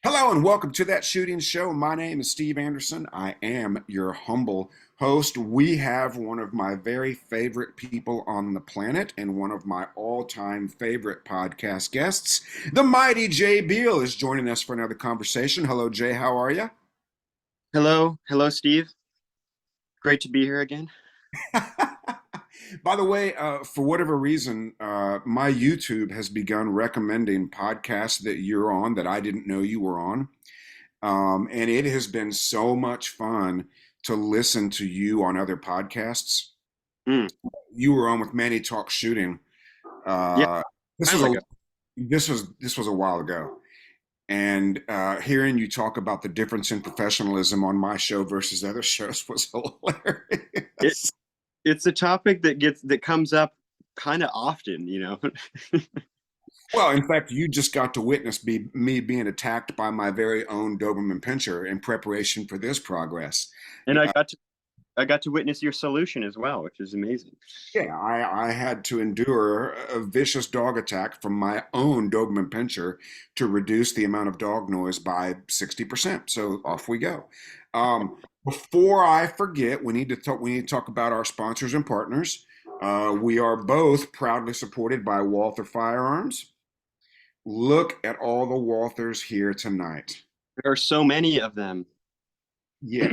Hello and welcome to That Shooting Show. My name is Steve Anderson. I am your humble host. We have one of my very favorite people on the planet and one of my all-time favorite podcast guests. The mighty Jay Beal is joining us for another conversation. Hello, Jay. How are you? Hello, Steve. Great to be here again. By the way, for whatever reason, my YouTube has begun recommending podcasts that you're on that I didn't know you were on. And it has been so much fun to listen to you on other podcasts. Mm, You were on with Manny Talk Shooting. yeah, Uh, this was time a ago. this was a while ago, and hearing you talk about the difference in professionalism on my show versus other shows was It hilarious. it's a topic that comes up kind of often. Well, in fact, you just got to witness me being attacked by my very own Doberman Pinscher in preparation for this progress. And I got to witness your solution as well, which is amazing. Yeah, I had to endure a vicious dog attack from my own Doberman Pinscher to reduce the amount of dog noise by 60%. So off we go. Before I forget, we need to talk about our sponsors and partners. We are both proudly supported by Walther Firearms. Look at all the Walthers here tonight. There are so many of them. Yeah,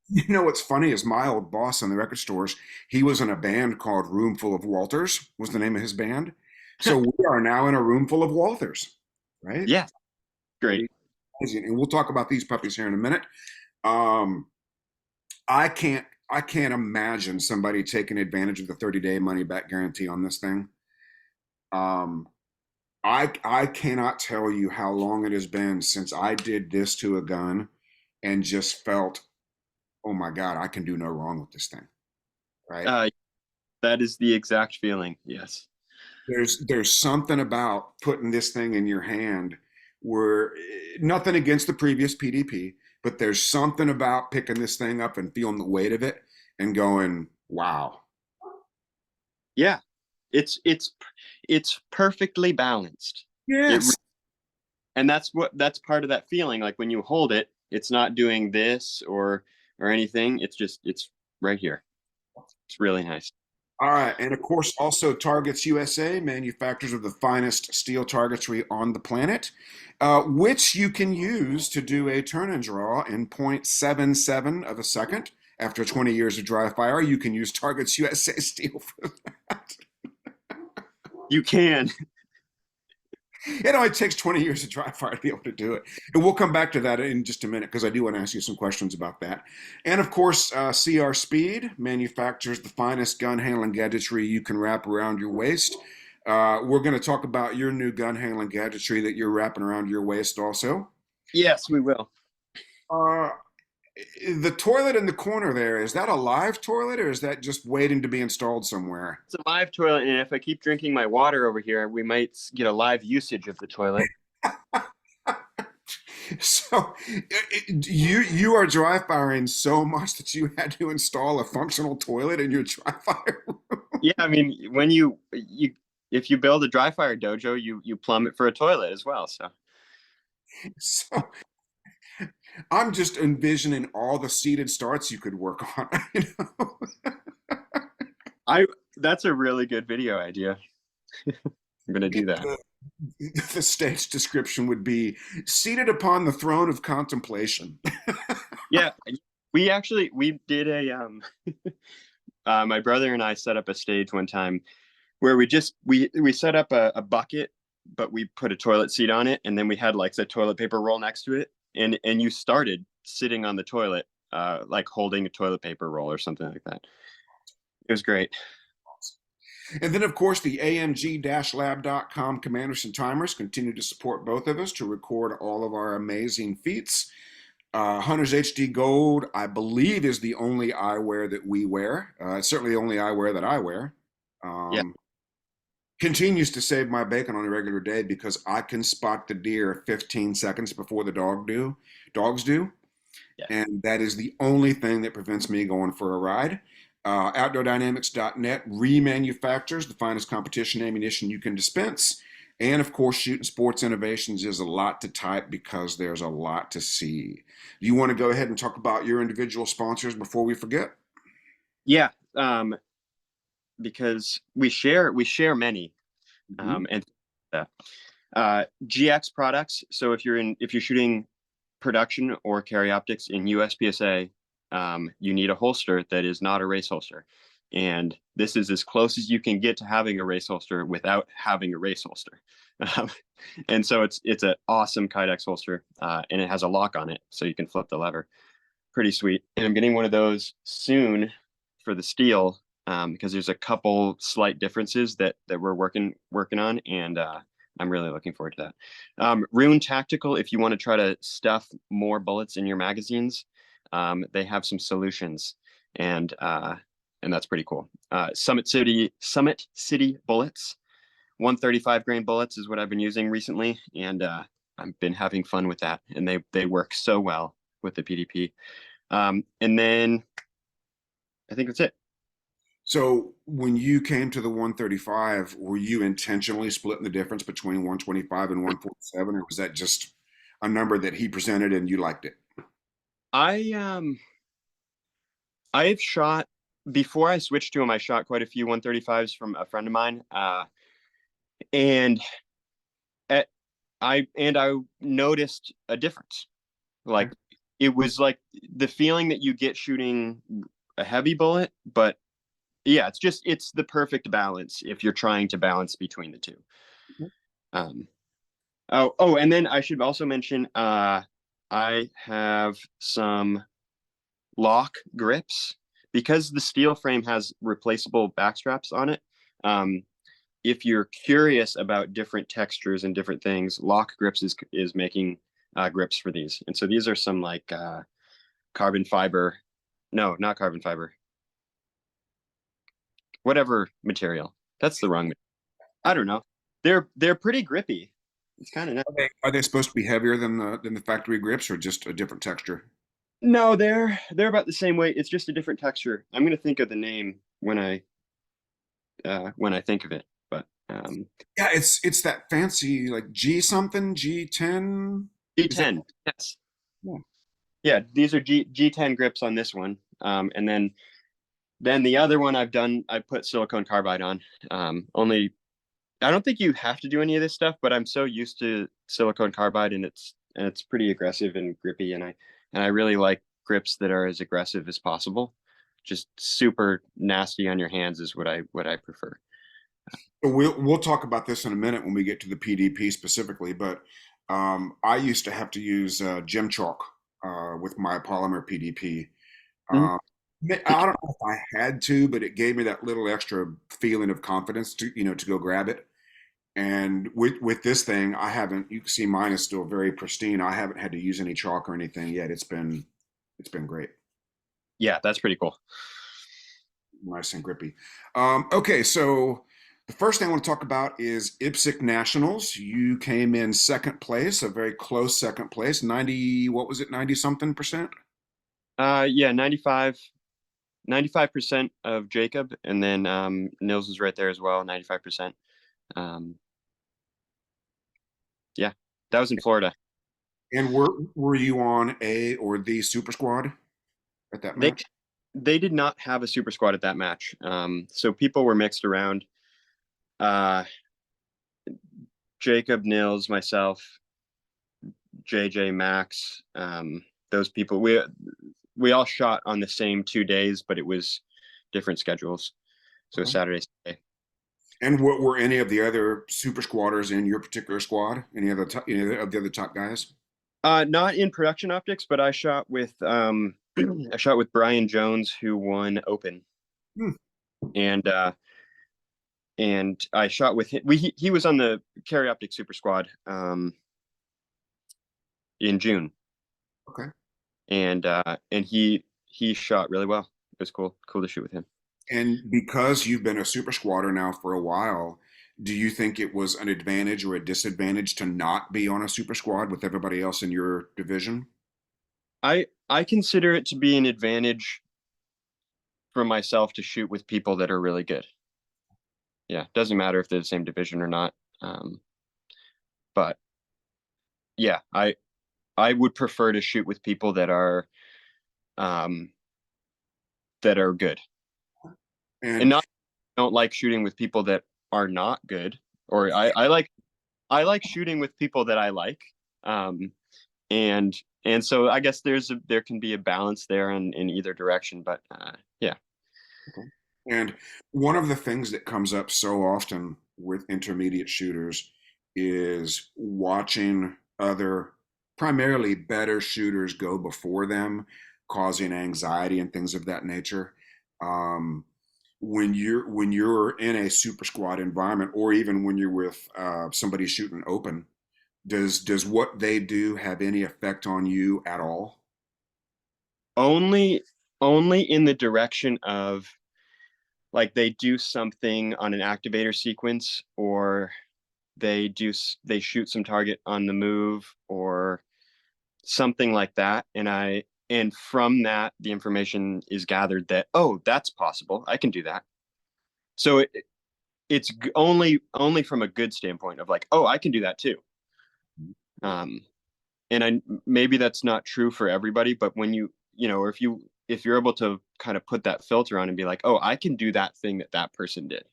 you know what's funny is my old boss in the record stores, he was in a band called Room Full of Walters, was the name of his band. So we are now in a room full of Walters, right? Yeah, great. Amazing. And we'll talk about these puppies here in a minute. Um, I can't imagine somebody taking advantage of the 30-day money back guarantee on this thing. Um, I cannot tell you how long it has been since I did this to a gun and just felt, oh my God, I can do no wrong with this thing, right? Uh, that is the exact feeling. Yes. There's something about putting this thing in your hand where nothing against the previous PDP, but there's something about picking this thing up and feeling the weight of it and going, wow. Yeah. It's perfectly balanced. It Yes. and that's part of that feeling. Like when you hold it, it's not doing this or anything. It's right here. It's really nice. All right. And of course, also Targets USA, manufacturers of the finest steel targetry on the planet, which you can use to do a turn and draw in 0.77 of a second. After 20 years of dry fire, you can use Targets USA steel for that. You can. It only takes 20 years of dry fire to be able to do it. And we'll come back to that in just a minute because I do want to ask you some questions about that. And of course, CR Speed manufactures the finest gun handling gadgetry you can wrap around your waist. We're going to talk about your new gun handling gadgetry that you're wrapping around your waist also. Yes, we will. Uh, the toilet in the corner there, is that a live toilet or is that just waiting to be installed somewhere? It's a live toilet, and if I keep drinking my water over here, we might get a live usage of the toilet. So you are dry firing so much that you had to install a functional toilet in your dry fire room. Yeah, I mean, when you if you build a dry fire dojo, you plumb it for a toilet as well. So So I'm just envisioning all the seated starts you could work on. You know? I that's a really good video idea. I'm gonna do that. the, the stage description would be seated upon the throne of contemplation. Yeah, we did a my brother and I set up a stage one time where we set up a bucket, but we put a toilet seat on it, and then we had like the toilet paper roll next to it, and you started sitting on the toilet, like holding a toilet paper roll or something like that. It was great. And then, of course, the AMG-lab.com commanders and timers continue to support both of us to record all of our amazing feats. Hunter's HD Gold, I believe, is the only eyewear that we wear. It's certainly the only eyewear that I wear. Yeah, Um, Continues to save my bacon on a regular day because I can spot the deer 15 seconds before the dogs do. yeah, And that is the only thing that prevents me going for a ride. OutdoorDynamics.net remanufactures the finest competition ammunition you can dispense. And of course, Shooting Sports Innovations is a lot to type because there's a lot to see. Do you want to go ahead and talk about your individual sponsors before we forget? Yeah, because we share many, Mhm. and GX products. So if you're shooting production or carry optics in USPSA, you need a holster that is not a race holster. And this is as close as you can get to having a race holster without having a race holster. Um, and so it's an awesome Kydex holster, and it has a lock on it, so you can flip the lever. Pretty sweet. And I'm getting one of those soon for the steel, because there's a couple slight differences that we're working on, and I'm really looking forward to that. Rune Tactical, if you want to try to stuff more bullets in your magazines, they have some solutions, and that's pretty cool. Summit City bullets, 135 grain bullets is what I've been using recently, and I've been having fun with that, and they work so well with the PDP. And then I think that's it. So when you came to the 135, were you intentionally splitting the difference between 125 and 147, or was that just a number that he presented and you liked it? I've shot before I switched to him. I shot quite a few 135s from a friend of mine, and at, I noticed a difference. Okay. Like it was like the feeling that you get shooting a heavy bullet, but yeah, it's the perfect balance if you're trying to balance between the two. Um, and then I should also mention, I have some lock grips because the steel frame has replaceable back straps on it. Um, if you're curious about different textures and different things, Lock Grips is making grips for these, and so these are some like carbon fiber. No, not carbon fiber. Whatever material. That's the wrong. I don't know. They're pretty grippy. It's kind of nice. Are they supposed to be heavier than the factory grips, or just a different texture? No, they're about the same weight. It's just a different texture. I'm gonna think of the name when I think of it. But Yeah, it's that fancy like G something, G10. Is that? G10. Yes. Yeah. Yeah, these are G10 grips on this one. And then the other one I put silicone carbide on. Only I don't think you have to do any of this stuff, but I'm so used to silicone carbide, and it's pretty aggressive and grippy, and I really like grips that are as aggressive as possible. Just super nasty on your hands is what I prefer. So we'll talk about this in a minute when we get to the PDP specifically, but I used to have to use gem chalk with my polymer PDP. Mhm. Um, I don't know if I had to, but it gave me that little extra feeling of confidence to go grab it. And with this thing, I haven't. You can see mine is still very pristine. I haven't had to use any chalk or anything yet. It's been great, Yeah, that's pretty cool. nice and grippy. Okay, so the first thing I want to talk about is IPSC Nationals. You came in second place, a very close second place. 90, what was it? 90 something percent. Yeah, 95% of Jacob, and then Nils is right there as well, 95%. Um, yeah, that was in Florida. And were you on a or the super squad at that They match? they did not have a super squad at that match. So people were mixed around. Uh, Jacob, Nils, myself, JJ, Max, those people. We all shot on the same 2 days, but it was different schedules. So Okay. Saturday, Sunday. And what were any of the other super squatters in your particular squad? Any of the other top guys? Not in production optics, but I shot with I shot with Brian Jones, who won Open, Hmm, and I shot with him. He was on the Carry Optic Super Squad in June, okay. and he shot really well. It was cool to shoot with him. And because you've been a super squatter now for a while, do you think it was an advantage or a disadvantage to not be on a super squad with everybody else in your division? I consider it to be an advantage for myself to shoot with people that are really good. Yeah, doesn't matter if they're the same division or not. But yeah, I would prefer to shoot with people um that are good, and And not don't like shooting with people that are not good. Or I like shooting with people that I like. Um, and so I guess there can be a balance there in either direction. But yeah. And one of the things that comes up so often with intermediate shooters is watching other, primarily better shooters go before them, causing anxiety and things of that nature. Um, when you're in a super squad environment, or even when you're with somebody shooting open, does what they do have any effect on you at all? Only only in the direction of, like, they do something on an activator sequence, or they shoot some target on the move or something like that, and from that the information is gathered that, oh, that's possible, I can do that. So it's only from a good standpoint of like, oh, I can do that too. um and I maybe that's not true for everybody, but when or if you're able to kind of put that filter on and be like, oh, I can do that thing that that person did,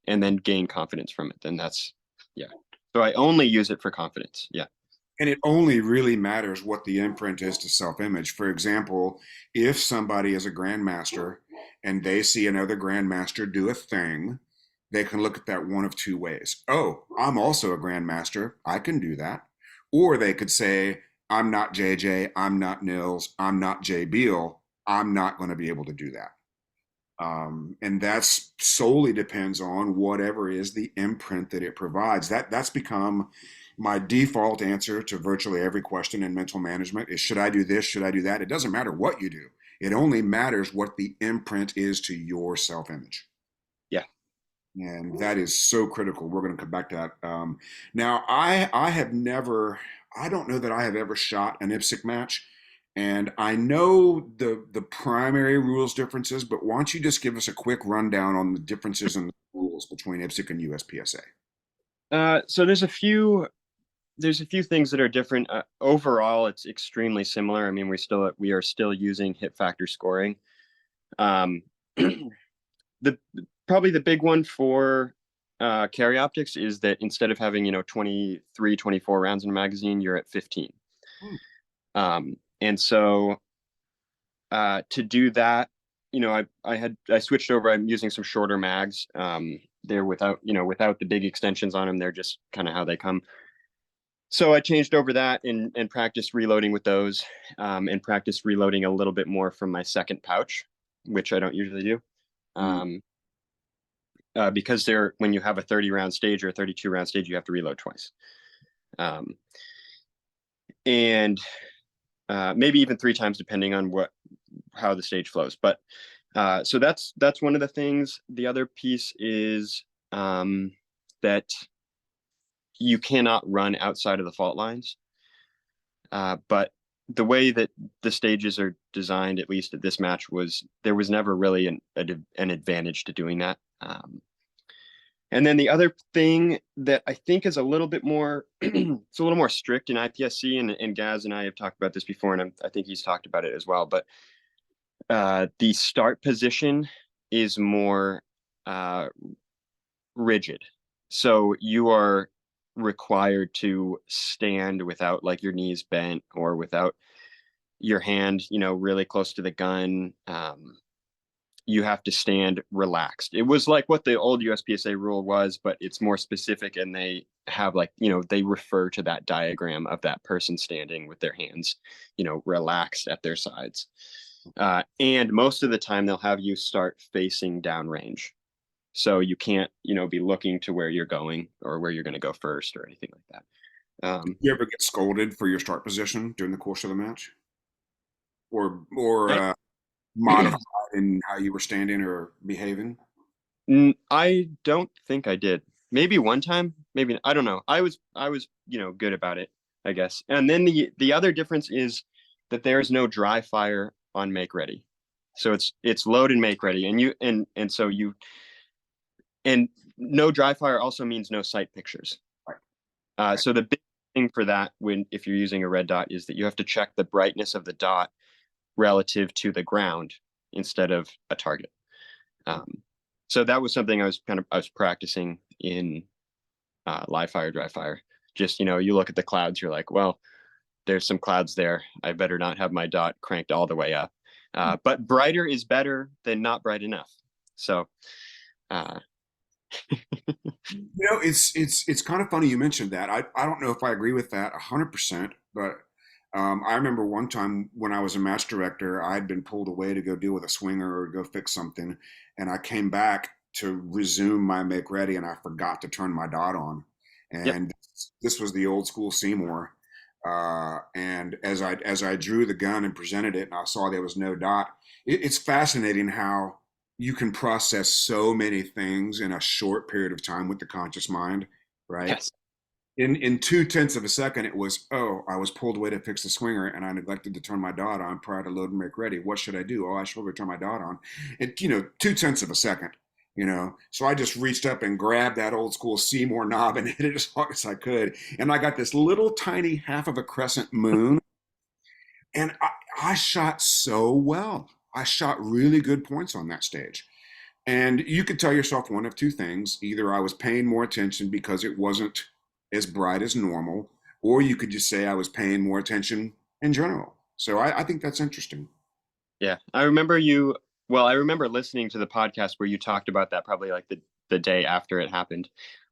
and then gain confidence from it, then that's, yeah. So I only use it for confidence. Yeah. And it only really matters what the imprint is to self image. For example, if somebody is a grandmaster and they see another grandmaster do a thing, they can look at that one of two ways. Oh, I'm also a grandmaster. I can do that. Or they could say, I'm not JJ. I'm not Nils. I'm not Jay Beal. I'm not going to be able to do that. And that's solely depends on whatever is the imprint that it provides. That's become my default answer to virtually every question in mental management is, should I do this? Should I do that? It doesn't matter what you do. It only matters what the imprint is to your self-image. Yeah. And that is so critical. We're going to come back to that. Now, I have never, I don't know that I have ever shot an IPSC match, and I know the primary rules differences. But why don't you just give us a quick rundown on the differences in the rules between IPSC and USPSA? So there's a few things that are different. Overall, it's extremely similar. I mean, we are still using hit factor scoring. Um, the Probably the big one for carry optics is that instead of having 23, 24 rounds in a magazine, you're at 15. Hmm. And so to do that, I switched over. I'm using some shorter mags. They're without the big extensions on them. They're just kind of how they come. So I changed over that and practiced reloading with those, and practiced reloading a little bit more from my second pouch, which I don't usually do. Hmm. Um, because when you have a 30 round stage or a 32 round stage, you have to reload twice. Um, and maybe even three times, depending on how the stage flows. But so that's one of the things. The other piece is that you cannot run outside of the fault lines. But the way that the stages are designed, at least at this match, there was never really an advantage to doing that. And then the other thing that I think is a little bit more, it's a little more strict in IPSC, and Gaz and I have talked about this before, and I think he's talked about it as well. But the start position is more uh, rigid. So you are required to stand without, like, your knees bent, or without your hand, really close to the gun. You have to stand relaxed. It was like what the old USPSA rule was, but it's more specific, and they have, like, they refer to that diagram of that person standing with their hands, relaxed at their sides. And most of the time they'll have you start facing downrange. So you can't, be looking to where you're going or where you're going to go first or anything like that. You ever get scolded for your start position during the course of the match, or I, modified in how you were standing or behaving? I don't think I did. Maybe one time, maybe, I don't know. I was good about it, I guess. And then the other difference is that there is no dry fire on make ready. So it's load and make ready, and no dry fire also means no sight pictures. Right. So the thing for that if you're using a red dot is that you have to check the brightness of the dot relative to the ground instead of a target. So that was something I was practicing in live fire, dry fire. Just, you look at the clouds, you're like, well, there's some clouds there. I better not have my dot cranked all the way up. But brighter is better than not bright enough. So, It's kind of funny you mentioned that. I don't know if I agree with that 100%, but I remember one time when I was a match director, I had been pulled away to go deal with a swinger or go fix something, and I came back to resume my make ready, and I forgot to turn my dot on, yep. and this was the old school Seymour. And as I drew the gun and presented it, and I saw there was no dot, it's fascinating how you can process so many things in a short period of time with the conscious mind, right? Yes. In 2/10 of a second, it was, oh, I was pulled away to fix the swinger and I neglected to turn my dot on prior to load and make ready. What should I do? Oh, I should probably turn my dot on. 2/10 of a second. So I just reached up and grabbed that old school Seymour knob and hit it as hard as I could. And I got this little tiny half of a crescent moon. And I shot so well. I shot really good points on that stage. And you could tell yourself one of two things. Either I was paying more attention because it wasn't as bright as normal, or you could just say I was paying more attention in general. So I think that's interesting. Yeah. I remember listening to the podcast where you talked about that probably like the day after it happened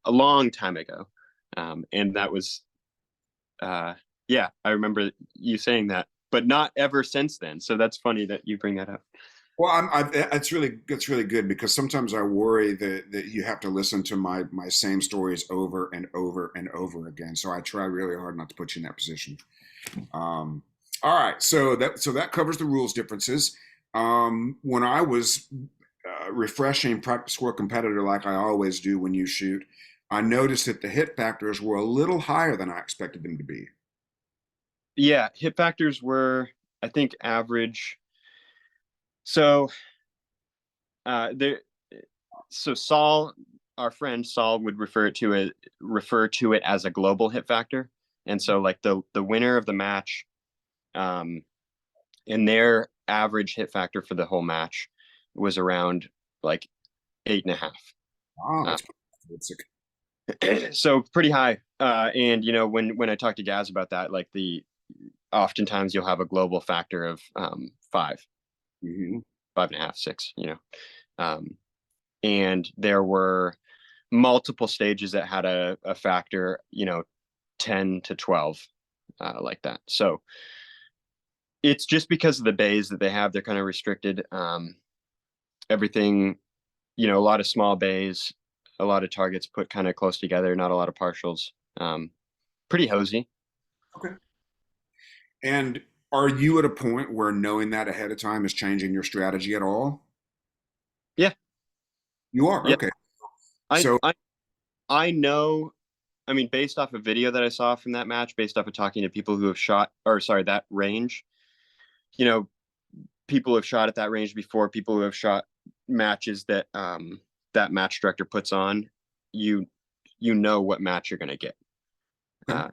a long time ago. And that was, yeah, I remember you saying that, but not ever since then. So that's funny that you bring that up. Well, it's really good because sometimes I worry that you have to listen to my same stories over and over and over again. So I try really hard not to put you in that position. All right, so that covers the rules differences. When I was refreshing practice score competitor like I always do when you shoot, I noticed that the hit factors were a little higher than I expected them to be. Yeah. Hit factors were, I think, average. So, there, so Saul, our friend Saul would refer to it as a global hit factor. And so like the winner of the match, um, and their average hit factor for the whole match was around like 8.5. Oh, Uh, that's so pretty high. And when I talk to Gaz about that, like oftentimes you'll have a global factor of 5, mm-hmm. 5.5, 6. And there were multiple stages that had a factor, 10 to 12, like that. So it's just because of the bays that they have, they're kind of restricted. Everything, a lot of small bays, a lot of targets put kind of close together, not a lot of partials. Pretty hosey. Okay. And are you at a point where knowing that ahead of time is changing your strategy at all? Yeah. You are, Yeah. okay. I, So, I, I know, I mean, based off a video that I saw from that match, based off of talking to people who have shot, or sorry, that range, you know, people who have shot at that range before, people who have shot matches that that match director puts on, you know what match you're going to get. okay.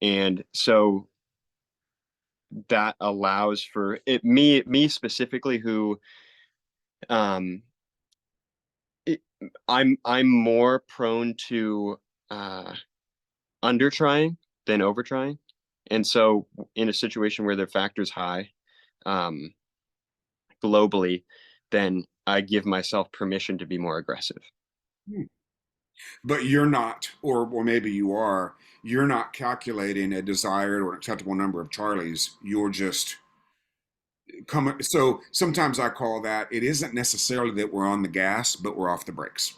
And so that allows for it, me specifically, who um it, I'm more prone to under trying than over trying. And so in a situation where their factor's high, um globally, then I give myself permission to be more aggressive. Hmm. But you're not, or maybe you are, you're not calculating a desired or acceptable number of Charlies. You're just coming. So sometimes I call that it isn't necessarily that we're on the gas, but we're off the brakes.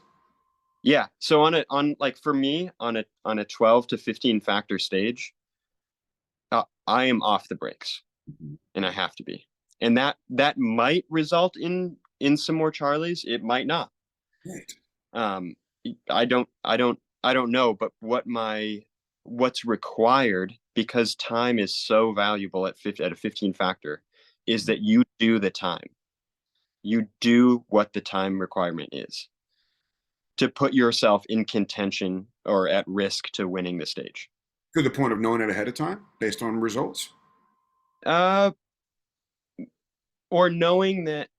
Yeah. So on like for me on a 12 to 15 factor stage, I am off the brakes, Mhm. and I have to be. And that might result in some more Charlies. It might not. Right. Um, I don't know, but what's required, because time is so valuable at a 15 factor, is that you do the time. You do what the time requirement is to put yourself in contention or at risk to winning the stage. To the point of knowing it ahead of time based on results. Uh, or knowing that,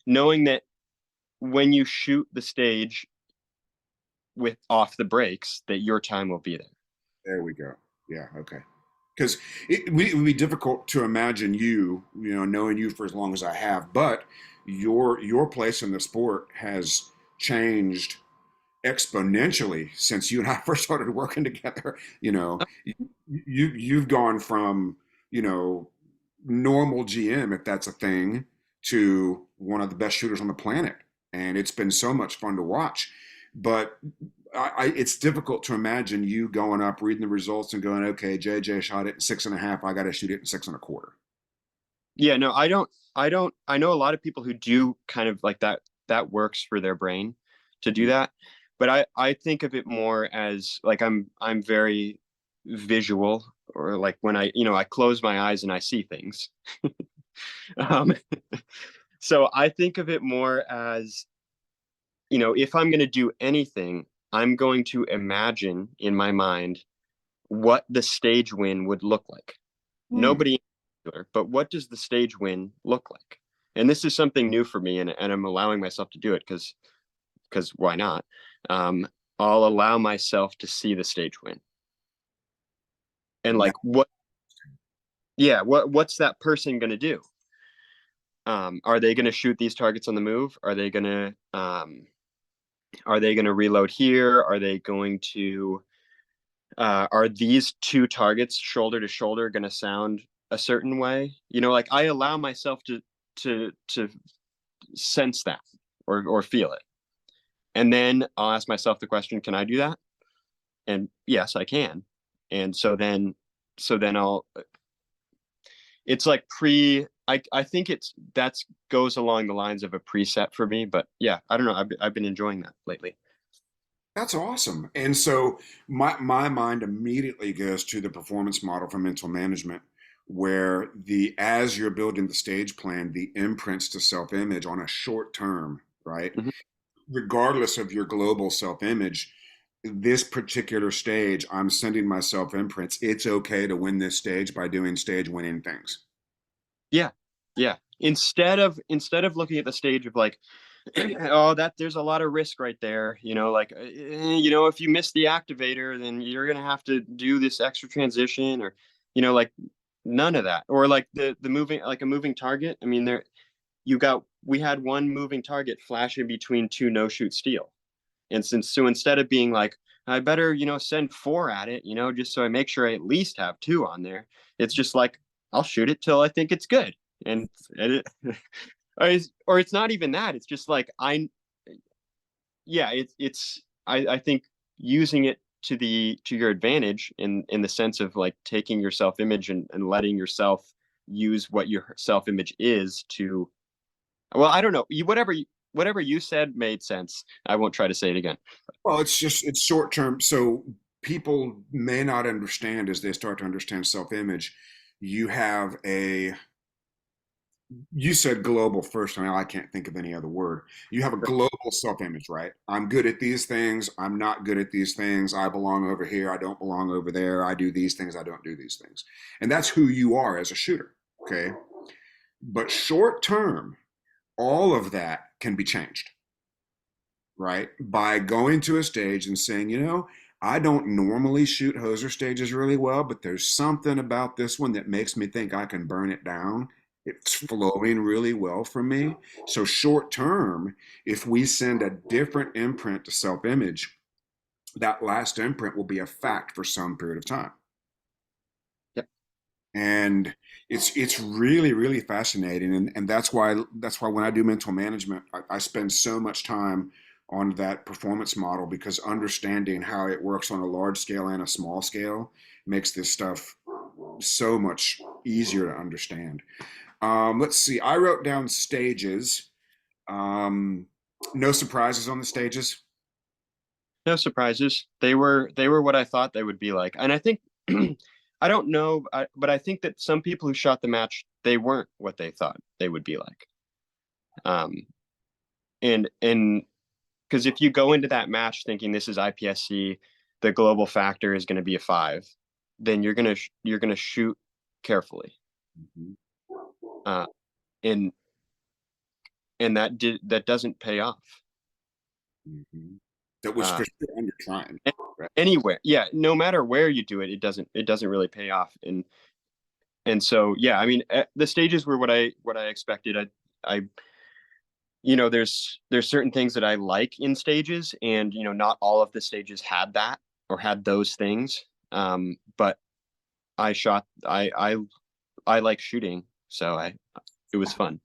knowing that when you shoot the stage with off the breaks, that your time will be there. There we go. Yeah. Okay. Because it would be difficult to imagine knowing you for as long as I have, but your place in the sport has changed exponentially since you and I first started working together. You've gone from normal GM, if that's a thing, to one of the best shooters on the planet, and it's been so much fun to watch. But it's difficult to imagine you going up, reading the results, and going, "Okay, JJ shot it in 6.5. I got to shoot it in 6.25." Yeah, no, I know a lot of people who do kind of like that. That works for their brain to do that. But I think of it more as like I'm very visual, or like when I close my eyes and I see things. Um, so I think of it more as, if I'm going to do anything, I'm going to imagine in my mind what the stage win would look like. Hmm. Nobody in particular, but what does the stage win look like? And this is something new for me, and I'm allowing myself to do it because why not? Um, I'll allow myself to see the stage win, and That, like yeah, what's that person gonna do? Are they gonna shoot these targets on the move? Are they gonna reload here? Are these two targets shoulder to shoulder going to sound a certain way? Like I allow myself to sense that or feel it. And then I'll ask myself the question, can I do that? And yes, I can. And so then it's like I think that's goes along the lines of a preset for me, but yeah, I don't know. I've been enjoying that lately. that's awesome. And so my mind immediately goes to the performance model for mental management, where the as you're building the stage plan, the imprints to self-image on a short term, right? Mhm. Regardless of your global self-image, this particular stage, I'm sending myself imprints. It's okay to win this stage by doing stage winning things. Yeah. Yeah. Instead of looking at the stage of like, oh, that there's a lot of risk right there. Like, if you miss the activator, then you're gonna have to do this extra transition, or, like none of that. Or like the moving, like a moving target. I mean, we had one moving target flashing between two no shoot steel, and so instead of being like, I better send four at it, just so I make sure I at least have two on there. It's just like I'll shoot it till I think it's good, and it, or it's not even that. It's just like yeah, I think using it to your advantage in the sense of like taking your self image and letting yourself use what your self image is to, well, I don't know, whatever you said made sense. I won't try to say it again. Well, it's short term. So people may not understand as they start to understand self image. You have a you said global first, and I can't think of any other word. You have a global self-image, right? I'm good at these things. I'm not good at these things. I belong over here. I don't belong over there. I do these things. I don't do these things. And that's who you are as a shooter. Okay. But short term, all of that can be changed, right? By going to a stage and saying, I don't normally shoot hoser stages really well, but there's something about this one that makes me think I can burn it down. It's flowing really well for me. So, short term, if we send a different imprint to self image, that last imprint will be a fact for some period of time. Yep. And it's really really fascinating, and that's why when I do mental management, I spend so much time on that performance model, because understanding how it works on a large scale and a small scale makes this stuff so much easier to understand. Let's see, I wrote down stages. um, no surprises on the stages. No surprises. They were what I thought they would be like. And I think I don't know, but I think that some people who shot the match, they weren't what they thought they would be like. Um, and because if you go into that match thinking this is IPSC, the global factor is going to be a 5, then you're going to shoot carefully. Mhm. Uh, and that doesn't pay off. Mhm. That was Uh, for sure under trying, right? Anywhere, yeah, no matter where you do it, it doesn't really pay off. And so yeah, I mean, the stages were what I expected. I there's certain things that I like in stages, and not all of the stages had that or had those things. But I shot. I like shooting, so I it was fun.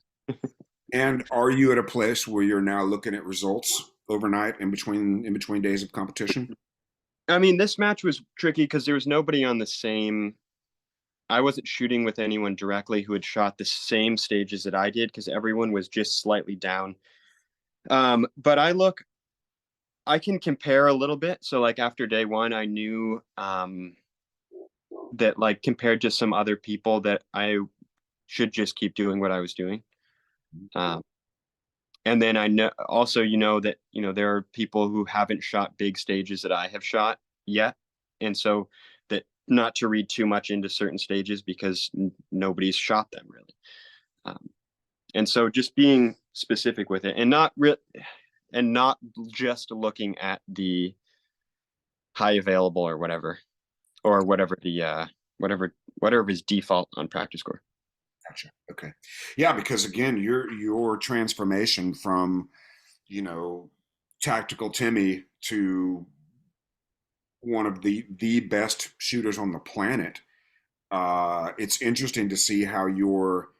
And are you at a place where you're now looking at results overnight in between days of competition? I mean, this match was tricky because there was nobody on the same. I wasn't shooting with anyone directly who had shot the same stages that I did because everyone was just slightly down. But I can compare a little bit. So like after day one, I knew that like compared to some other people that I should just keep doing what I was doing. Um, and then I know also, that, there are people who haven't shot big stages that I have shot yet. And so that not to read too much into certain stages because nobody's shot them really. Um, and so just being specific with it and not just looking at the high available or whatever the whatever is default on practice score. Gotcha. Okay. Yeah, because again, your transformation from, you know, tactical Timmy to one of the best shooters on the planet. It's interesting to see how your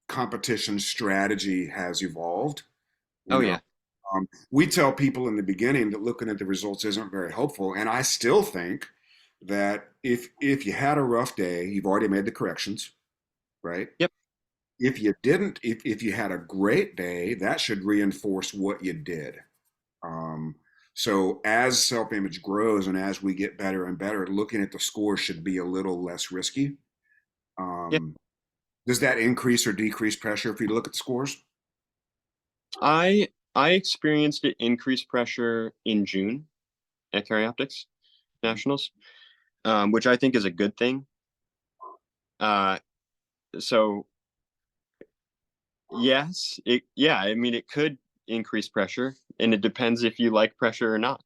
competition strategy has evolved. You Oh know, yeah. we tell people in the beginning that looking at the results isn't very helpful, and I still think that if you had a rough day, you've already made the corrections, right? Yep. If you didn't, if you had a great day, that should reinforce what you did. Um, so as self-image grows and as we get better and better, looking at the score should be a little less risky. Yeah. Um, does that increase or decrease pressure if you look at the scores? I experienced it increased pressure in June at Optics Nationals, which I think is a good thing. Uh, so yes, I mean, it could increase pressure, and it depends if you like pressure or not.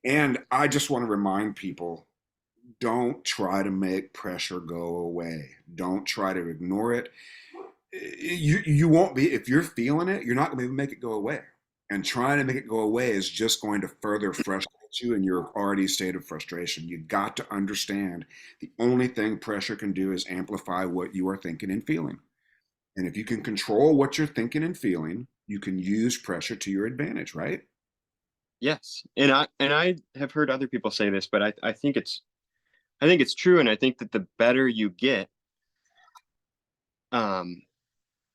And I just want to remind people, don't try to make pressure go away. Don't try to ignore it. You won't be, if you're feeling it, you're not going to make it go away. And trying to make it go away is just going to further frustrate you in your already state of frustration. You got to understand the only thing pressure can do is amplify what you are thinking and feeling. And if you can control what you're thinking and feeling, you can use pressure to your advantage, right? Yes, and I have heard other people say this, but I think it's true, and I think that the better you get, um,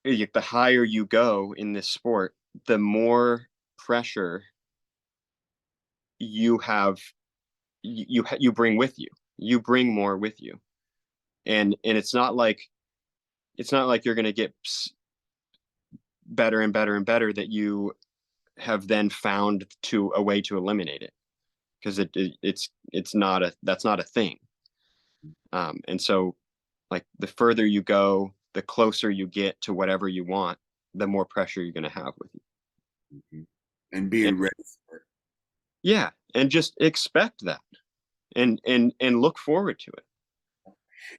the higher you go in this sport, the more pressure you have you bring with you. You bring more with you, and it's not like you're going to get better and better and better that you have then found to a way to eliminate it because it's not a that's not a thing. And so like the further you go, the closer you get to whatever you want, the more pressure you're going to have with you. Mhm. And And being ready for it. yeah, and just expect that and look forward to it.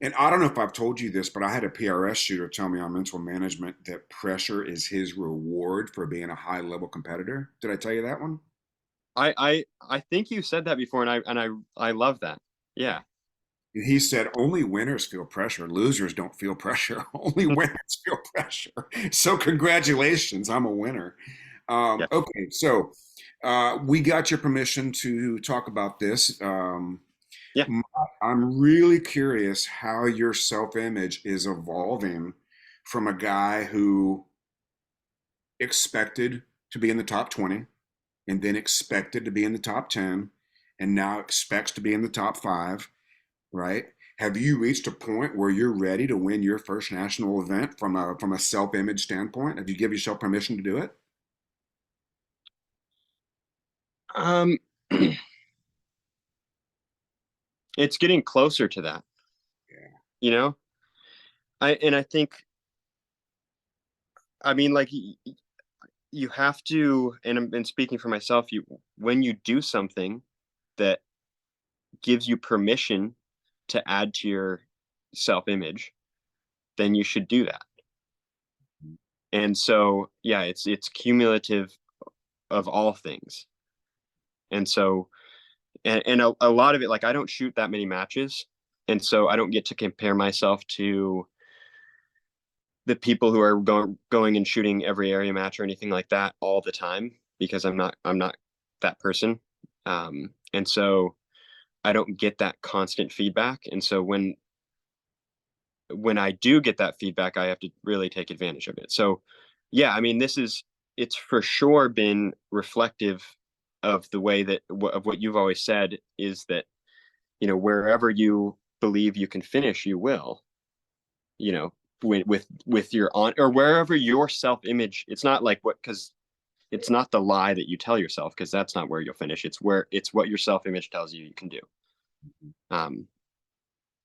And I don't know if I've told you this, but I had a PRS shooter tell me on mental management that pressure is his reward for being a high level competitor. Did I tell you that one? I think you said that before, and I love that. Yeah. And he said, only winners feel pressure. Losers don't feel pressure. Only winners feel pressure. So, congratulations. I'm a winner. Yeah. Okay, so we got your permission to talk about this. Yeah. I'm really curious how your self image is evolving from a guy who expected to be in the top 20 and then expected to be in the top 10 and now expects to be in the top five, right? Have you reached a point where you're ready to win your first national event from a self-image standpoint? Have you given yourself permission to do it? Um, it's getting closer to that, Yeah. you know? I think, I mean, like you have to, and speaking for myself, when you do something that gives you permission to add to your self-image, then you should do that. And so, yeah, it's cumulative of all things. And so, and a lot of it, like I don't shoot that many matches, and so I don't get to compare myself to the people who are going and shooting every area match or anything like that all the time because I'm not that person. And so I don't get that constant feedback. And so when I do get that feedback, I have to really take advantage of it. So yeah, I mean, it's for sure been reflective of the way that of what you've always said is that, wherever you believe you can finish, you will, you know, with your on or wherever your self-image, it's not like what, because it's not the lie that you tell yourself, because that's not where you'll finish. It's what your self-image tells you you can do. Um,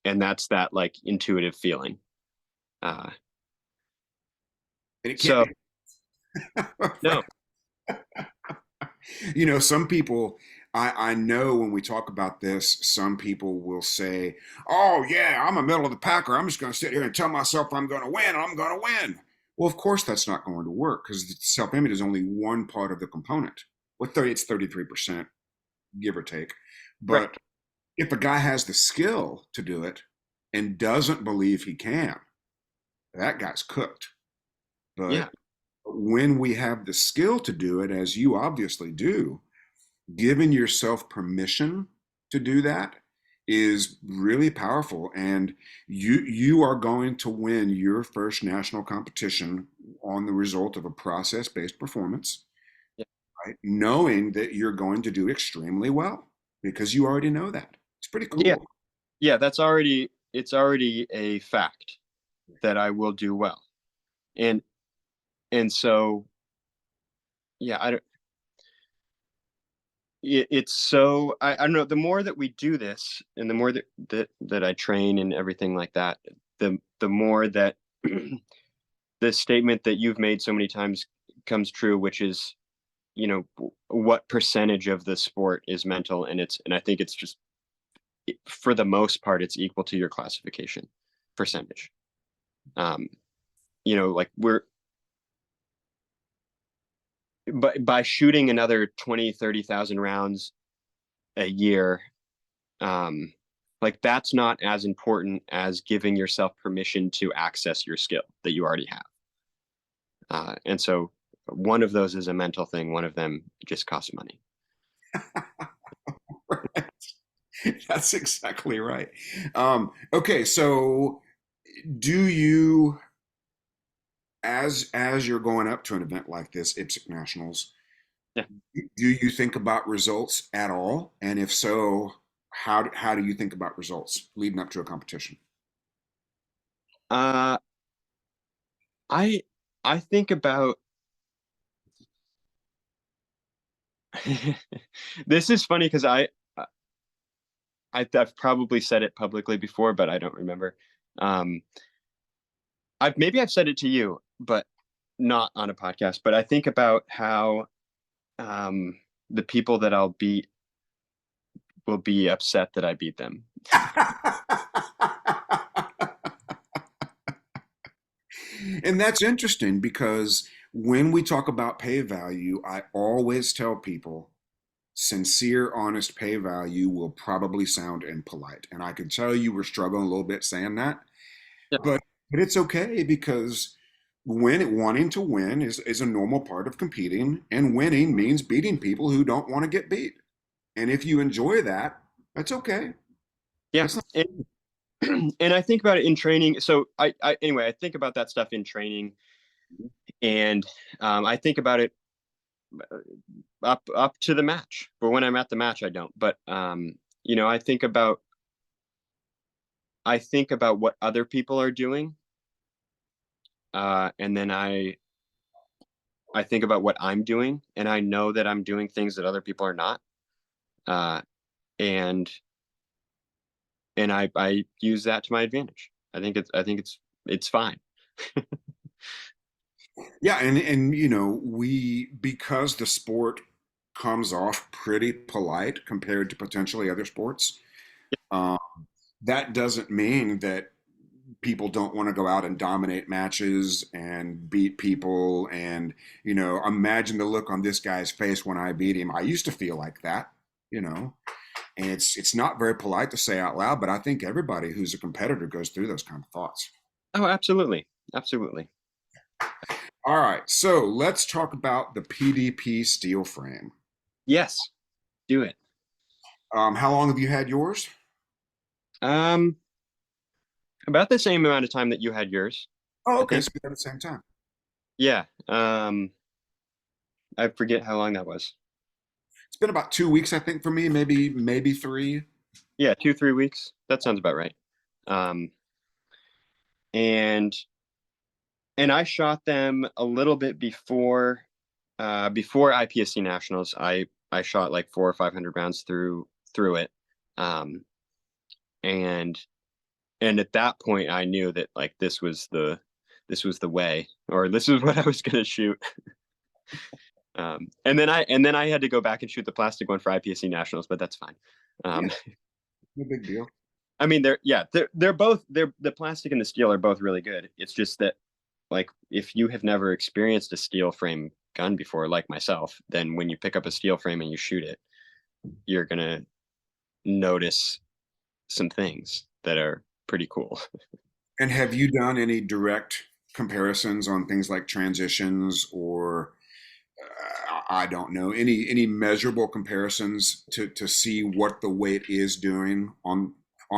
and that's that like intuitive feeling. Uh, And it can't so be. no, Some people, I know when we talk about this, some people will say, "Oh, yeah, I'm a middle of the packer. I'm just going to sit here and tell myself I'm going to win and I'm going to win." Well, of course, that's not going to work because self image is only one part of the component. Well, it's 33%, give or take. right. But if a guy has the skill to do it and doesn't believe he can, that guy's cooked. But Yeah. when we have the skill to do it, as you obviously do, giving yourself permission to do that is really powerful, and you are going to win your first national competition on the result of a process-based performance, Yeah. right? Knowing that you're going to do extremely well because you already know that. It's pretty Yeah. cool. Yeah. It's already a fact that I will do well. And, and so, yeah, I don't, it's so, I don't know, the more that we do this and the more that I train and everything like that, the more that the statement that you've made so many times comes true, which is, what percentage of the sport is mental, and I think it's just for the most part it's equal to your classification percentage. um like we're but by shooting another 20-30,000 rounds a year, um like that's not as important as giving yourself permission to access your skill that you already have. And so one of those is a mental thing, one of them just costs money. That's exactly right. Okay, so do you, as you're going up to an event like this, IPSC Nationals, Yeah. do you think about results at all? And if so, how do you think about results leading up to a competition? uh I I think about this is funny because I've probably said it publicly before, but I don't remember. Um, I've said it to you, but not on a podcast. But I think about how um, the people that I'll beat will be upset that I beat them. And that's interesting because when we talk about pay value, I always tell people sincere, honest pay value will probably sound impolite. And I can tell you were struggling a little bit saying that, Yeah, but it's okay because wanting to win is a normal part of competing, and winning means beating people who don't want to get beat. And if you enjoy that, that's okay. yeah, That's not. and I think about it in training. So anyway, I think about that stuff in training, and I think about it up to the match. But when I'm at the match, I don't. But I think about what other people are doing, and then I think about what I'm doing, and I know that I'm doing things that other people are not. uh, and I use that to my advantage. I think it's fine. Yeah, and we because the sport comes off pretty polite compared to potentially other sports. Um, that doesn't mean that people don't want to go out and dominate matches and beat people. And imagine the look on this guy's face when I beat him. I used to feel like that, you know. And it's not very polite to say out loud, but I think everybody who's a competitor goes through those kind of thoughts. Oh, absolutely, absolutely. All right, so let's talk about the PDP steel frame. Yes, do it. How long have you had yours? Um, about the same amount of time that you had yours, Oh, I okay, think. so we had at the same time. Yeah. I forget how long that was. It's been about 2 weeks, I think, for me, maybe three. Yeah, 2, 3 weeks. That sounds about right. Um, and and I shot them a little bit before IPSC Nationals. I shot like 400 or 500 rounds through it. Um, and and at that point I knew that like this was the way, or this is what I was gonna shoot. And then I had to go back and shoot the plastic one for IPSC Nationals, but that's fine. Yeah, Um, no big deal. I mean, they're both the plastic and the steel are both really good. It's just that like if you have never experienced a steel frame gun before, like myself, then when you pick up a steel frame and you shoot it, you're gonna notice some things that are pretty cool. And have you done any direct comparisons on things like transitions or I don't know any measurable comparisons to see what the weight is doing on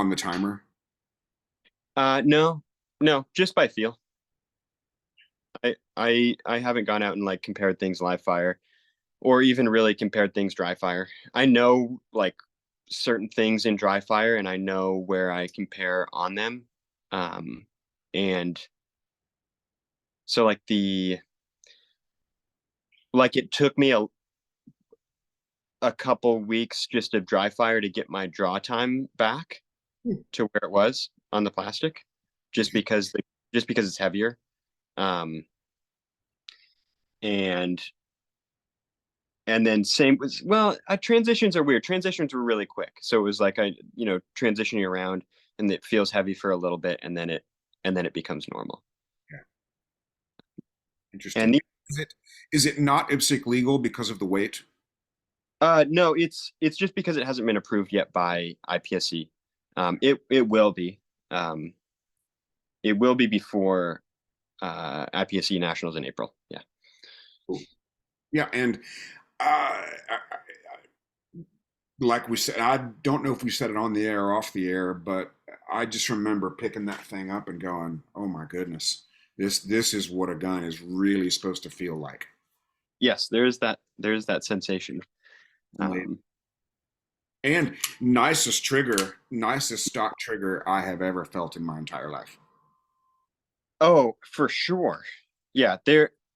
the timer? No, no, just by feel. I haven't gone out and like compared things live fire or even really compared things dry fire. I know like certain things in dry fire and I know where I compare on them. Um, and so like it took me a couple weeks just of dry fire to get my draw time back to where it was on the plastic, just because it's heavier. Um, and and then same was well, transitions are weird. Transitions were really quick, so it was like I transitioning around and it feels heavy for a little bit, and then it becomes normal. Yeah, And interesting. Is it not IPSC legal because of the weight? no, it's just because it hasn't been approved yet by IPSC. It will be. Um, it will be before IPSC Nationals in April. Yeah. Cool. Yeah, and uh, like we said, I don't know if we said it on the air or off the air, but I just remember picking that thing up and going, "Oh my goodness, this is what a gun is really supposed to feel like." Yes, there's that sensation. Amazing. Um, And nicest stock trigger I have ever felt in my entire life. oh, for sure. Yeah,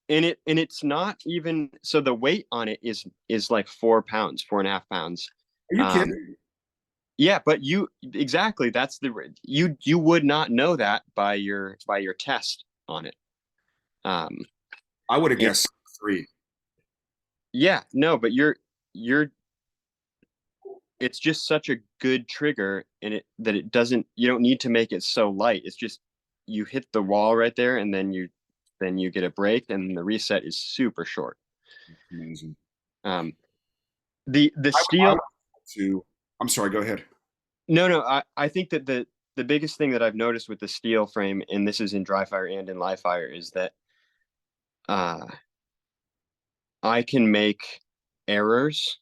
and it's not even so the weight on it is like 4 pounds, 4.5 pounds. Are you Um, kidding? yeah, but you exactly that's you would not know that by your test on it. Um, I would have and guessed three. yeah, no, but you're it's just such a good trigger and it doesn't you don't need to make it so light. It's just you hit the wall right there and then you get a break and the reset is super short. Amazing. Um, the I steel would to. I'm sorry. Go ahead. no, I think that the biggest thing that I've noticed with the steel frame, and this is in dry fire and in live fire, is that uh I can make errors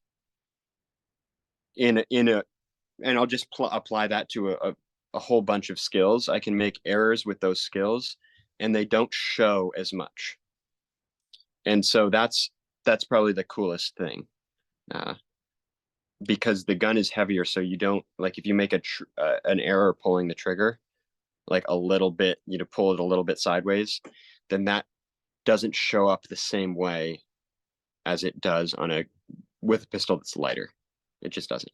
in a and I'll just apply that to a whole bunch of skills. I can make errors with those skills and they don't show as much. And so that's probably the coolest thing. Uh, because the gun is heavier, so you don't like if you make an error pulling the trigger, like a little bit, pull it a little bit sideways, then that doesn't show up the same way as it does with a pistol that's lighter. It just doesn't.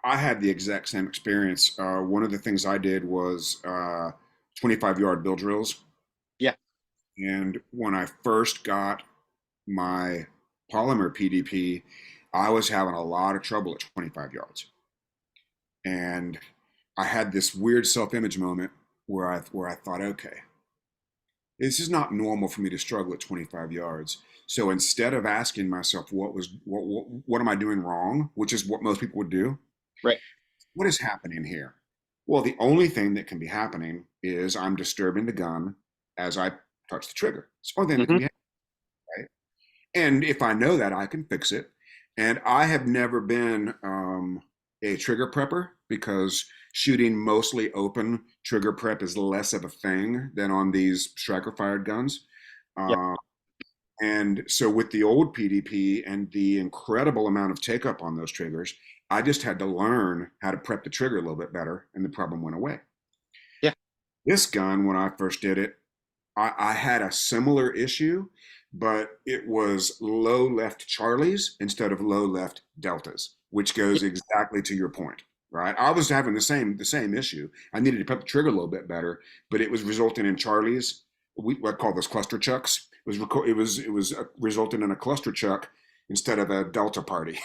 I had the exact same experience. One of the things I did was 25-yard bill drills. Yeah. And when I first got my polymer PDP, I was having a lot of trouble at 25 yards. And I had this weird self-image moment where I thought, okay, this is not normal for me to struggle at 25 yards. So instead of asking myself what am I doing wrong, which is what most people would do, Right. what is happening here? Well, the only thing that can be happening is I'm disturbing the gun as I touch the trigger. It's the only thing that can Hmm. be happening, right? And if I know that, I can fix it. And I have never been a trigger prepper because shooting mostly open trigger prep is less of a thing than on these striker fired guns. Yeah. Um, and so with the old PDP and the incredible amount of take up on those triggers, I just had to learn how to prep the trigger a little bit better, and the problem went away. Yeah. This gun, when I first did it, I had a similar issue, but it was low left Charlies instead of low left Deltas, which goes exactly to your point, right? I was having the same issue. I needed to prep the trigger a little bit better, but it was resulting in Charlies. I call those cluster chucks. It was resulting in a cluster chuck instead of a Delta party,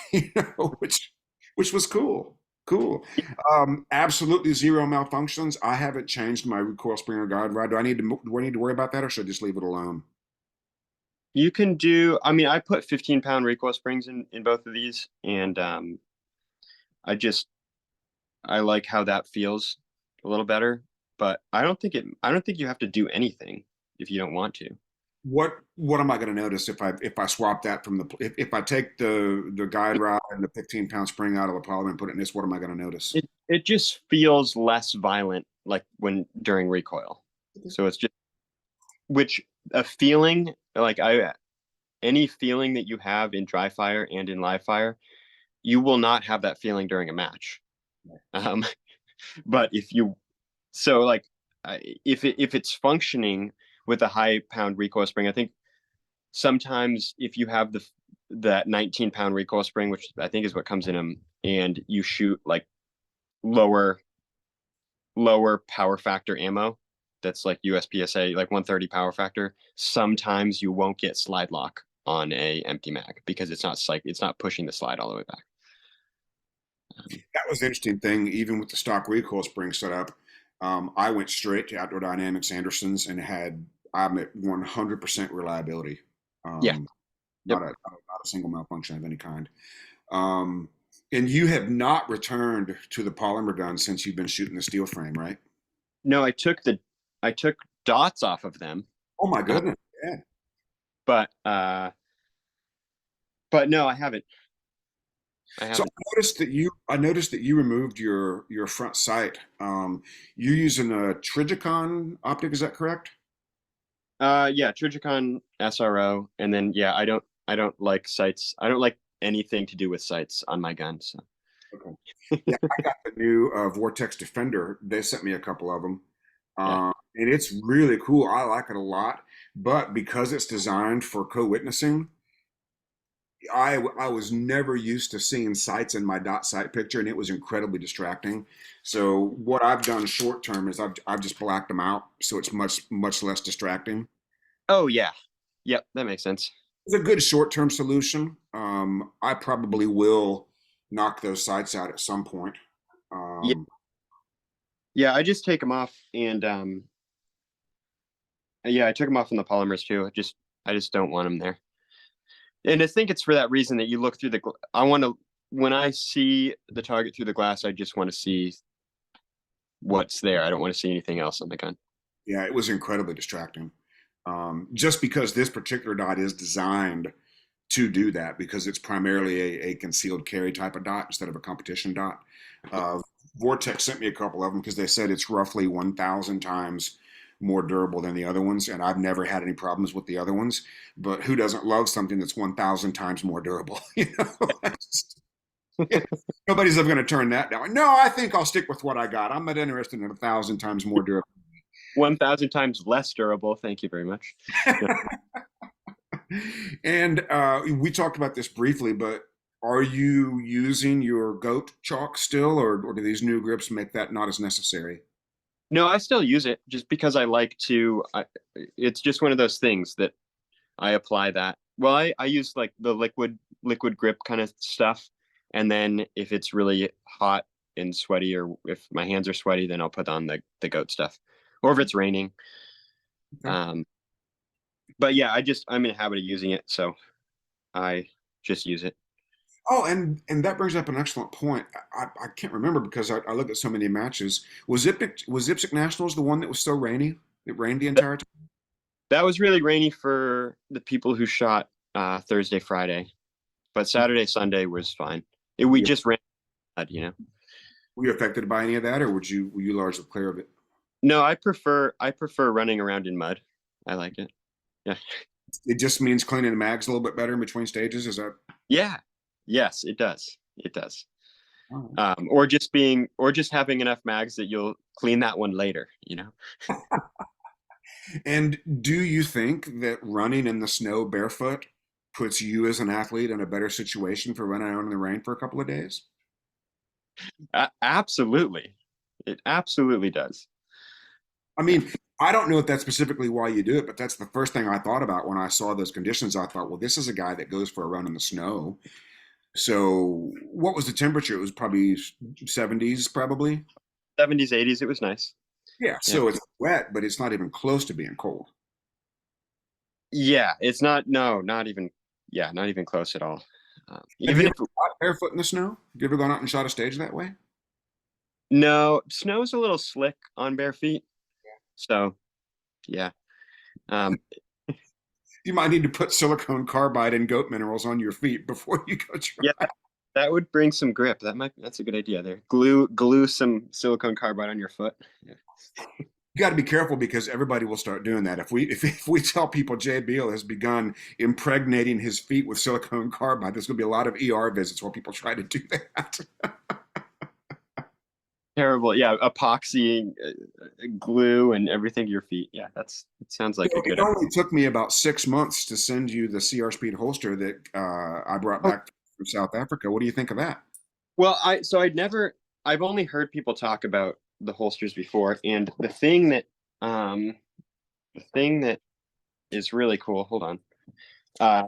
which was cool. Cool. Absolutely zero malfunctions. I haven't changed my recoil spring or guide rod. Do I need to worry about that, or should I just leave it alone? You can do, I mean, I put 15-pound recoil springs in both of these, and I just I like how that feels a little better. But I don't think you have to do anything if you don't want to. What am I going to notice if I swap that from if I take the guide rod and the 15-pound spring out of the polymer and put it in this? What am I going to notice? It just feels less violent, like when during recoil. So it's just which a feeling like I any feeling that you have in dry fire and in live fire, you will not have that feeling during a match. Um, but if you so like if it's functioning with a high pound recoil spring, I think sometimes if you have that 19-pound recoil spring, which I think is what comes in them, and you shoot like lower power factor ammo, that's like USPSA like 130 power factor, sometimes you won't get slide lock on a empty mag because it's not pushing the slide all the way back. That was the interesting thing. Even with the stock recoil spring setup, I went straight to Outdoor Dynamics Andersons and I'm at 100% reliability. Yeah. Um, Yep. not a single malfunction of any kind. Um, and you have not returned to the polymer gun since you've been shooting the steel frame, right? No, I took dots off of them, Oh my uh, goodness. Yeah. but uh, but no, I haven't. I So haven't. I noticed that you removed your front sight. You're using a Trijicon optic, is that correct? Yeah, Trijicon SRO, and then yeah, I don't like sights. I don't like anything to do with sights on my gun. So Okay. Yeah, I got the new Vortex Defender. They sent me a couple of them, yeah. and it's really cool. I like it a lot. But because it's designed for co-witnessing, I was never used to seeing sights in my dot sight picture, and it was incredibly distracting. So what I've done short term is I've just blacked them out, so it's much less distracting. Oh yeah. Yep, that makes sense. It's a good short term solution. I probably will knock those sights out at some point. Yeah, Um, yeah. I just take them off, and yeah, I took them off in the polymers too. I just don't want them there. And I think it's for that reason that you look through I want to when I see the target through the glass, I just want to see what's there. I don't want to see anything else on the gun. yeah, it was incredibly distracting. Just because this particular dot is designed to do that, because it's primarily a concealed carry type of dot instead of a competition dot. Uh, Vortex sent me a couple of them because they said it's roughly 1,000 times more durable than the other ones, and I've never had any problems with the other ones. But who doesn't love something that's 1,000 times more durable? Nobody's ever going to turn that down. No, I think I'll stick with what I got. I'm not interested in 1,000 times more durable. 1,000 times less durable. Thank you very much. And we talked about this briefly, but Are you using your goat chalk still, or do these new grips make that not as necessary? No, I still use it just because I like to. It's just one of those things that I apply that. Well, I use like the liquid grip kind of stuff, and then if it's really hot and sweaty, or if my hands are sweaty, then I'll put on the goat stuff, or if it's raining. Okay. Um, but yeah, I'm in a habit of using it, so I just use it. Oh, and that brings up an excellent point. I can't remember because I looked at so many matches. Was IPSC Nationals the one that was so rainy? It rained the entire time. That was really rainy for the people who shot Thursday, Friday, but Saturday, Sunday was fine. We Yeah. just ran, you know. Were you affected by any of that, or were you largely clear of it? No, I prefer running around in mud. I like it. Yeah. It just means cleaning the mags a little bit better in between stages. Is that? Yeah. Yes, it does. It does. Oh. Or just having enough mags that you'll clean that one later, you know? And do you think that running in the snow barefoot puts you as an athlete in a better situation for running out in the rain for a couple of days? Absolutely. It absolutely does. I Yeah. mean, I don't know if that's specifically why you do it, but that's the first thing I thought about when I saw those conditions. I thought, well, this is a guy that goes for a run in the snow. So, what was the temperature? It was probably 70s, probably. 70s, 80s, it was nice. Yeah, Yeah. so it's wet, but it's not even close to being cold. Yeah, it's not, no, not even, yeah, not even close at all. Have you Even ever if, shot barefoot in the snow? Have you ever gone out and shot a stage that way? no, snow's a little slick on bare feet. So, yeah. Um, You might need to put silicone carbide and goat minerals on your feet before you go yeah, try. that would bring some grip. That's a good idea there. Glue some silicone carbide on your foot. Yeah. You got to be careful because everybody will start doing that. If we tell people Jay Beal has begun impregnating his feet with silicone carbide, there's going to be a lot of ER visits while people try to do that. Terrible. Yeah, epoxy glue and everything to your feet. Yeah, it sounds like a It good idea. only took me about 6 months to send you the CR Speed holster that I brought Oh, back from South Africa. What do you think of that? well, I've only heard people talk about the holsters before, and um the thing that is really cool, hold on, uh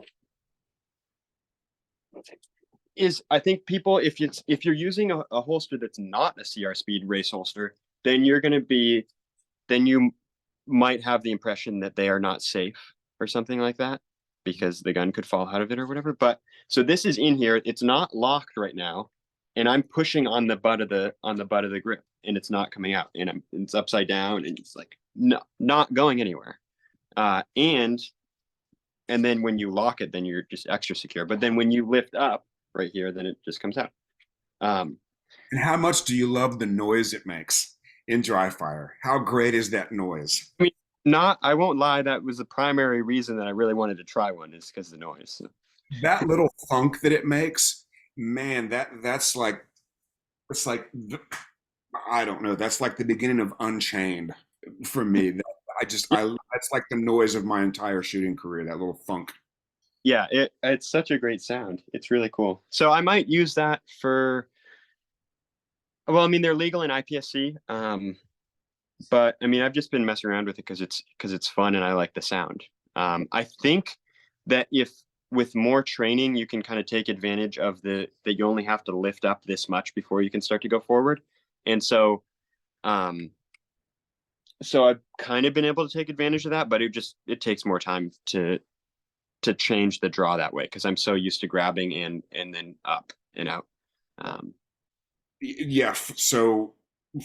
is I think people, if you're using a holster that's not a CR Speed race holster, then then you might have the impression that they are not safe or something like that because the gun could fall out of it or whatever. But so this is in here. It's not locked right now, and I'm pushing on the butt of the grip, and it's not coming out, and it's upside down, and it's like no, not going anywhere. And then when you lock it, then you're just extra secure. But then when you lift up right here, then it just comes out. Um, And how much do you love the noise it makes in dry fire? How great is that noise? I mean, not. I won't lie. That was the primary reason that I really wanted to try one is because of the noise. That little thunk that it makes, man, that's like it's like I don't know. That's like the beginning of Unchained for me. That's like the noise of my entire shooting career. That little funk. Yeah, it's such a great sound. It's really cool. So I might use that for. Well, I mean, they're legal in IPSC, but I mean, I've just been messing around with it because it's fun and I like the sound. I think that if with more training, you can kind of take advantage of that you only have to lift up this much before you can start to go forward, and um, so I've kind of been able to take advantage of that, but it takes more time to change the draw that way because I'm so used to grabbing and then up and out. Um, Yeah. So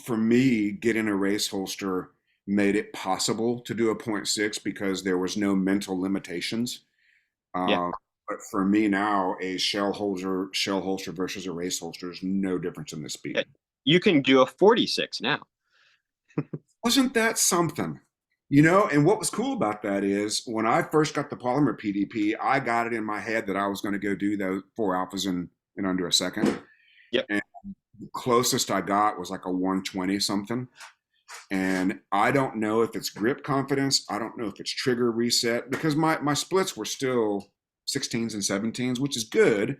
for me, getting a race holster made it possible to do a point six because there was no mental limitations. yeah, Uh, but for me now, a shell holster versus a race holster is no difference in the speed. you can do a 46 now. Wasn't that something? You know, and what was cool about that is when I first got the polymer PDP, I got it in my head that I was going to go do those four alphas in under a second. Yep. And the closest I got was like a 120 something. And I don't know if it's grip confidence. I don't know if it's trigger reset because my splits were still 16s and 17s, which is good.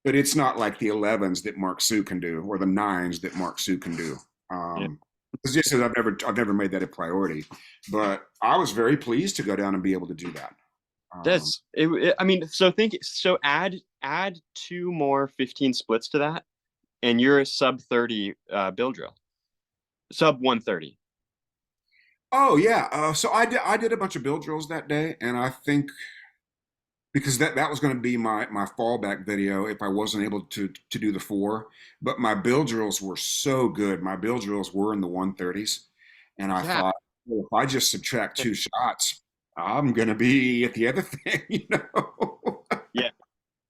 but it's not like the 11s that Mark Sue can do or the 9s that Mark Sue can do. Yeah. It's just that I've never made that a priority, but I was very pleased to go down and be able to do that. Um, I mean, so add two more 15 splits to that, and you're a sub 30 bill drill, sub 130. oh yeah, so I did a bunch of bill drills that day, and I think because that was going to be my fallback video if I wasn't able to do the four. But my bill drills were so good. My bill drills were in the 130s, and I Yeah. thought, well, if I just subtract two shots, I'm going to be at the other thing, you know. Yeah.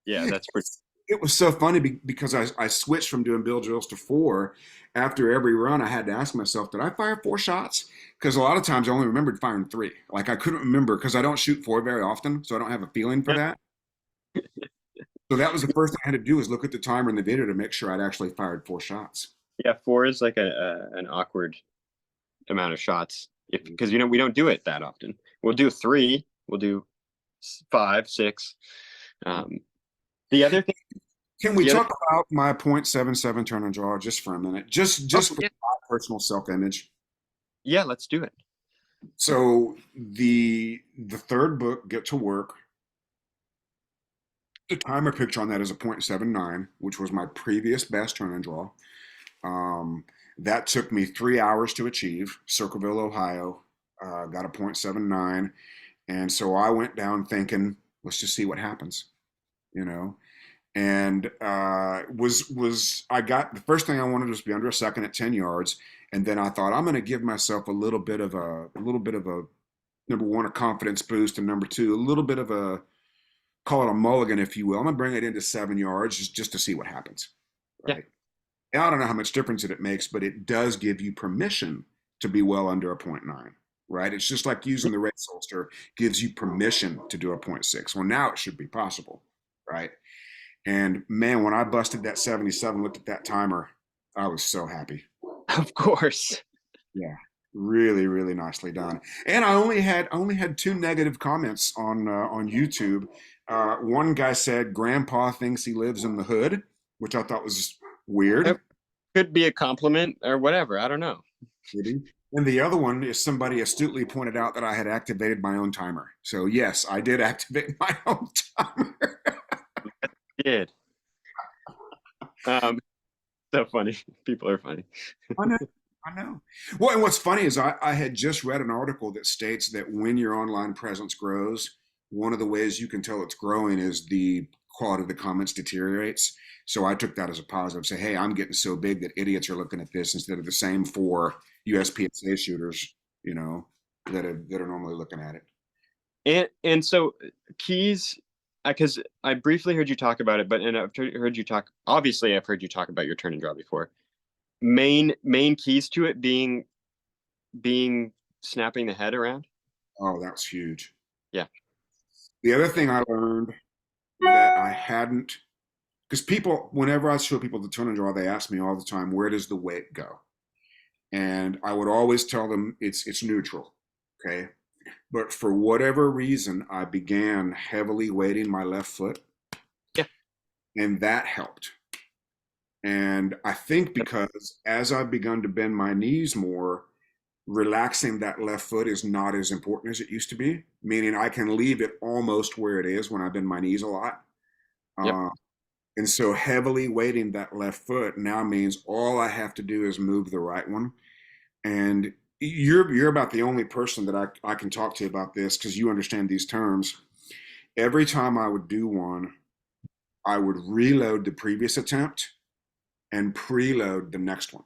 Yeah. That's pretty. It was so funny because I switched from doing bill drills to four. After every run, I had to ask myself, did I fire four shots? Because a lot of times I only remembered firing three. Like I couldn't remember because I don't shoot four very often, so I don't have a feeling for Yeah. that. So that was the first thing I had to do is look at the timer in the video to make sure I'd actually fired four shots. Yeah. Four is like an awkward amount of shots if because we don't do it that often. We'll do three. We'll do five, six. Um, the other thing, Can we the other. talk about my .77 turn and draw just for a minute? Oh, Just for yeah. my personal self-image. Yeah. Let's do it. So the third book, Get to Work, the timer picture on that is a .79, which was my previous best turn and draw. Um, that took me 3 hours to achieve. Circleville, Ohio, got a .79, and so I went down thinking, let's just see what happens, you know. And was I got the first thing I wanted was to be under a second at 10 yards, and then I thought I'm going to give myself a little bit of a number one a confidence boost, and number two a little bit of a call it a mulligan, if you will. I'm going to bring it into 7 yards just to see what happens, Yeah. right? And I don't know how much difference it makes, but it does give you permission to be well under a .9, right? It's just like using the race holster gives you permission to do a .6. Well, now it should be possible, right? And man, when I busted that 77, looked at that timer, I was so happy. Of course. Yeah, really, really nicely done. And I only had two negative comments on YouTube. One guy said, "Grandpa thinks he lives in the hood," which I thought was It weird. could be a compliment or whatever. I don't know. And the other one is somebody astutely pointed out that I had activated my own timer. So yes, I did activate my own timer. Did. So funny. People are funny. I know. I know. Well, and what's funny is I had just read an article that states that when your online presence grows, one of the ways you can tell it's growing is the quality of the comments deteriorates. So I took that as a positive. Say, hey, I'm getting so big that idiots are looking at this instead of the same four USPSA shooters, that are normally looking at it. And so keys, because I briefly heard you talk about it, and I've heard you talk. Obviously, I've heard you talk about your turn and draw before. Main keys to it being snapping the head around. Oh, that's huge. Yeah. The other thing I learned that I hadn't, because people, whenever I show people the turn and draw, they ask me all the time, where does the weight go? And I would always tell them it's neutral. Okay. But for whatever reason, I began heavily weighting my left foot, Yeah. and that helped. And I think because as I've begun to bend my knees more, relaxing that left foot is not as important as it used to be, meaning I can leave it almost where it is when I bend my knees a lot. Yep. Uh, and so heavily weighting that left foot now means all I have to do is move the right one. And you're about the only person that I can talk to about this because you understand these terms. Every time I would do one, I would reload the previous attempt and preload the next one.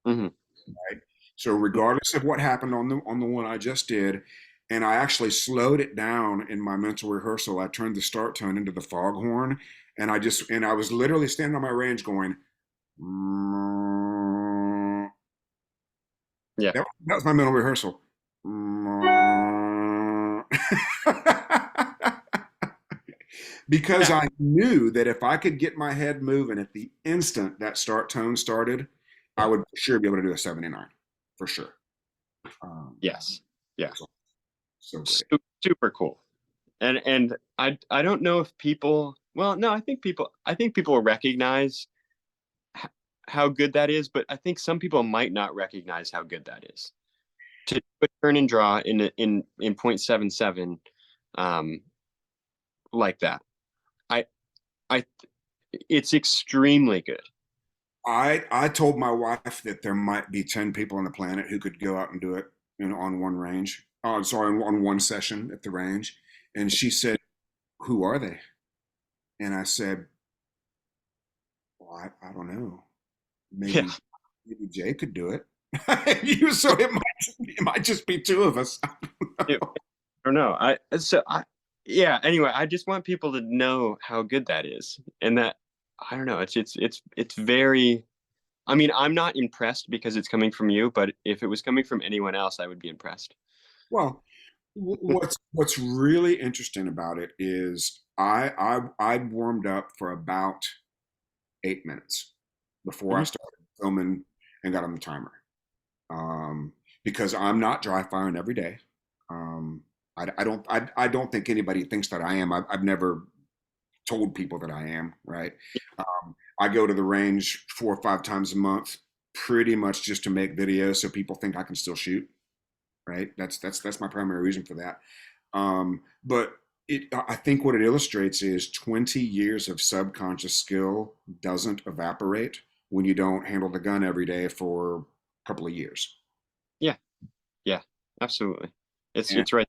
Mm-hmm. Right. So regardless of what happened on the one I just did, and I actually slowed it down in my mental rehearsal. I turned the start tone into the foghorn, and I was literally standing on my range going. Yeah. That was my mental rehearsal. Because Yeah. I knew that if I could get my head moving at the instant that start tone started, I would for sure be able to do a 79 for sure. Yes. Yeah. So great. Super cool. And I don't know if people well, no, I think people will recognize h- how good that is, but I think some people might not recognize how good that is. To do a turn and draw in 0.77, um, like that. I I it's extremely good. I told my wife that there might be 10 people on the planet who could go out and do it, on one range. Sorry, on one session at the range. And she said, "Who are they?" And I said, "Well, I don't know. Yeah. Maybe Jay could do it." So it might just be two of us. It, I don't know. Yeah, anyway, I just want people to know how good that is. And that I don't know, it's very I mean, I'm not impressed because it's coming from you, but if it was coming from anyone else, I would be impressed. Well, what's really interesting about it is I warmed up for about 8 minutes before I Mhm. started filming and got on the timer. Um, because I'm not dry firing every day. Um, I don't think anybody thinks that I am. I've never told people that I am, right? I go to the range 4 or 5 times a month, pretty much just to make videos so people think I can still shoot, right? That's my primary reason for that. But I think what it illustrates is 20 years of subconscious skill doesn't evaporate when you don't handle the gun every day for a couple of years. Yeah, yeah, absolutely. And, It's right.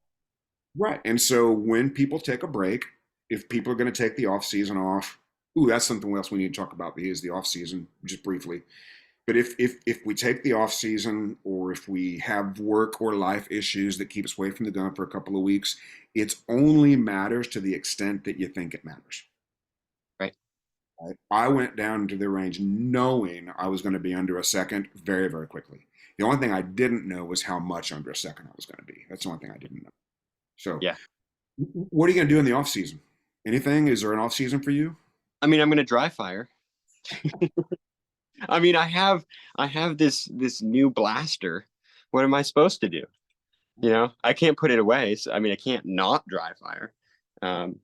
right. And so when people take a break, if people are going to take the off season off, ooh, that's something else we need to talk about is the off season, just briefly. But if we take the off season, or if we have work or life issues that keep us away from the gun for a couple of weeks, it only matters to the extent that you think it matters. Right. Right? I went down to the range knowing I was going to be under a second very, very quickly. The only thing I didn't know was how much under a second I was going to be. That's the only thing I didn't know. So, Yeah. what are you going to do in the off season? Anything? Is there an off season for you? I mean, I'm gonna dry fire. I mean, I have this new blaster. What am I supposed to do? You know, I can't put it away. So, I mean, I can't not dry fire. Um,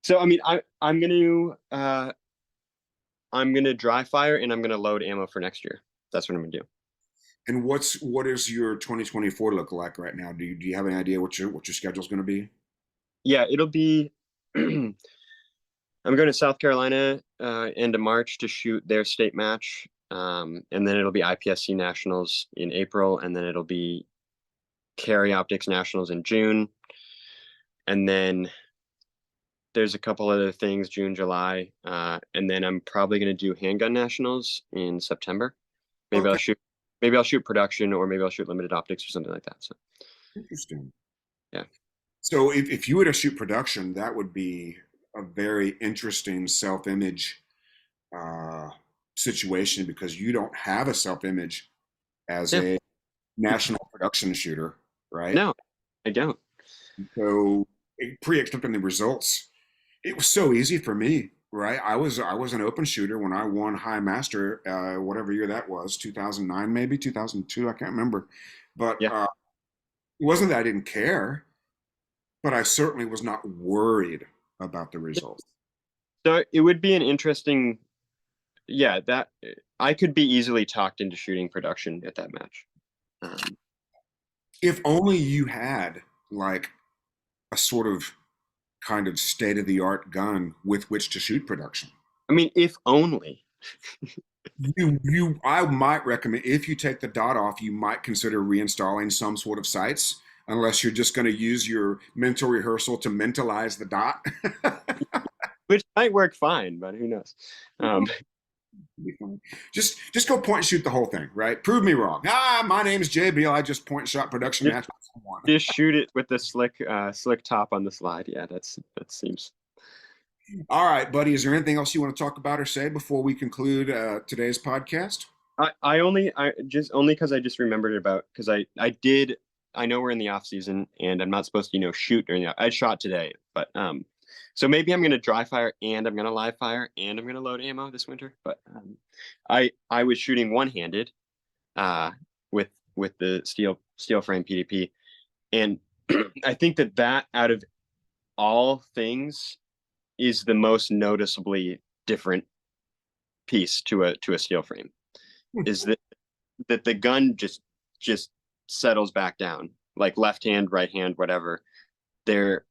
so I mean, I'm gonna dry fire and I'm gonna load ammo for next year. That's what I'm gonna do. And what is your 2024 look like right now? Do you have any idea what your schedule is going to be? Yeah, it'll be. I'm going to South Carolina end of March to shoot their state match, and then it'll be IPSC Nationals in April, and then it'll be Carry Optics Nationals in June, and then there's a couple other things June, July, and then I'm probably going to do Handgun Nationals in September. Maybe I'll Okay, shoot, maybe I'll shoot production, or maybe I'll shoot limited optics or something like that. So interesting. yeah, So if you were to shoot production, that would be a very interesting self-image uh, situation because you don't have a self-image as yeah, a national production shooter, right? no, I don't. So pre-accepting the results, it was so easy for me, right? I was an open shooter when I won High Master, whatever year that was, 2009 maybe 2002, I can't remember, but Yeah. it wasn't that I didn't care, but I certainly was not worried about the results. So it would be an interesting, yeah, that I could be easily talked into shooting production at that match. Um, If only you had like a sort of kind of state of the art gun with which to shoot production. I mean, if only. I might recommend if you take the dot off, you might consider reinstalling some sort of sights, unless you're just going to use your mental rehearsal to mentalize the dot. Which might work fine, but who knows? Um, just go point and shoot the whole thing, right? Prove me wrong. My name is Jay Beal. I just point shot production just, match with someone. just shoot it with the slick top on the slide. Yeah, that seems. All right, buddy. Is there anything else you want to talk about or say before we conclude today's podcast? I just only because I just remembered about because I did I know we're in the off season and I'm not supposed to shoot during the I shot today, but so maybe I'm gonna dry fire and I'm gonna live fire and I'm gonna load ammo this winter. But I was shooting one handed uh with the steel frame PDP, and I think that out of all things is the most noticeably different piece to a steel frame is that the gun just settles back down, like left hand, right hand, whatever. There,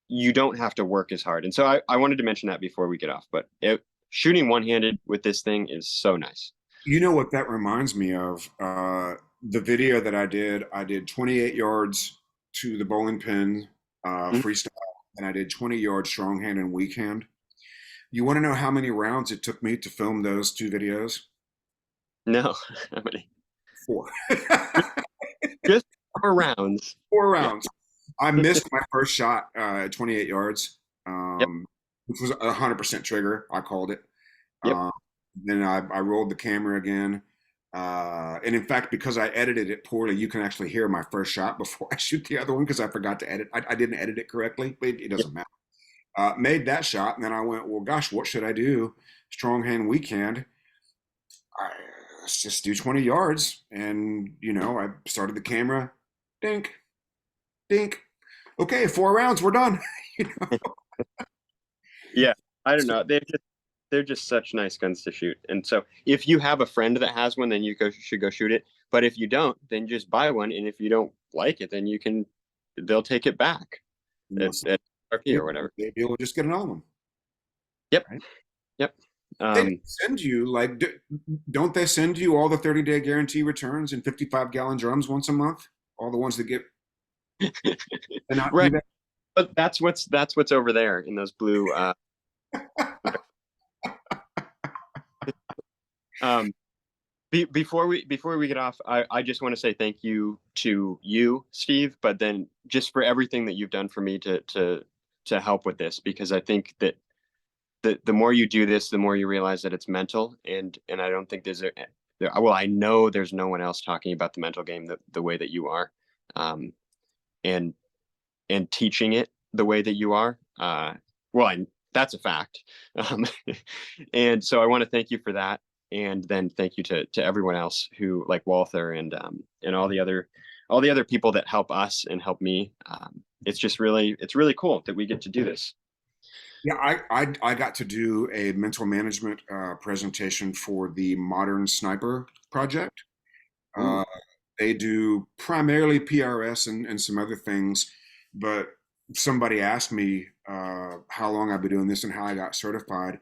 you don't have to work as hard. And so I wanted to mention that before we get off, but shooting one-handed with this thing is so nice. You know what that reminds me of? The video that I did 28 yards to the bowling pin, Mm. freestyle, and I did 20 yards strong hand and weak hand. You want to know how many rounds it took me to film those two videos? No, how many? Four. Just 4 rounds. Four Yeah. rounds. I missed my first shot at 28 yards, Yep. which was 100% trigger. I called it. Yep. Um, then I rolled the camera again. And in fact, because I edited it poorly, you can actually hear my first shot before I shoot the other one because I forgot to edit. I didn't edit it correctly, but it Yep. doesn't matter. Made that shot, and then I went, well, gosh, what should I do? Strong hand, weak hand. I, let's just do 20 yards. And, I started the camera. Dink, dink. Okay, 4 rounds, we're done. you know? Yeah. I don't So, know. They're just such nice guns to shoot. And so if you have a friend that has one, then should go shoot it. But if you don't, then just buy one. And if you don't like it, then they'll take it back at RP or whatever. maybe we'll just get another one. Yep. Right? Yep. They Um, send you, like, don't they send you all the 30-day guarantee returns in 55-gallon drums once a month? All the ones that get, and not do right. that? But that's what's over there in those blue. Um, before we get off, I just want to say thank you to you, Steve, but then just for everything that you've done for me to help with this, because I think that the more you do this, the more you realize that it's mental, and I don't think well, I know there's no one else talking about the mental game the way that you are, um, and teaching it the way that you are. Well, that's a fact. Um, and so I want to thank you for that. And then thank you to everyone else who, like Walther and all the other people that help us and help me. It's really cool that we get to do this. Yeah, I got to do a mental management presentation for the Modern Sniper Project. Ooh, Uh, they do primarily PRS and some other things, but somebody asked me how long I've been doing this and how I got certified.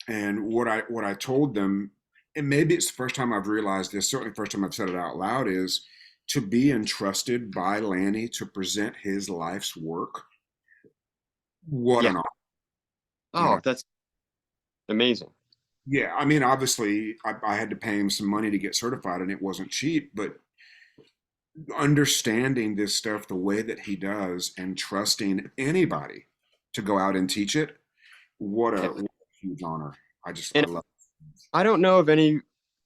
And what I told them, and maybe it's the first time I've realized this, certainly the first time I've said it out loud, is to be entrusted by Lanny to present his life's work. What yeah. an honor, you know. Oh, that's amazing. Yeah, I mean, obviously, I had to pay him some money to get certified, and it wasn't cheap. But understanding this stuff the way that he does, and trusting anybody to go out and teach it, Yeah. what a huge honor. I And love I don't know of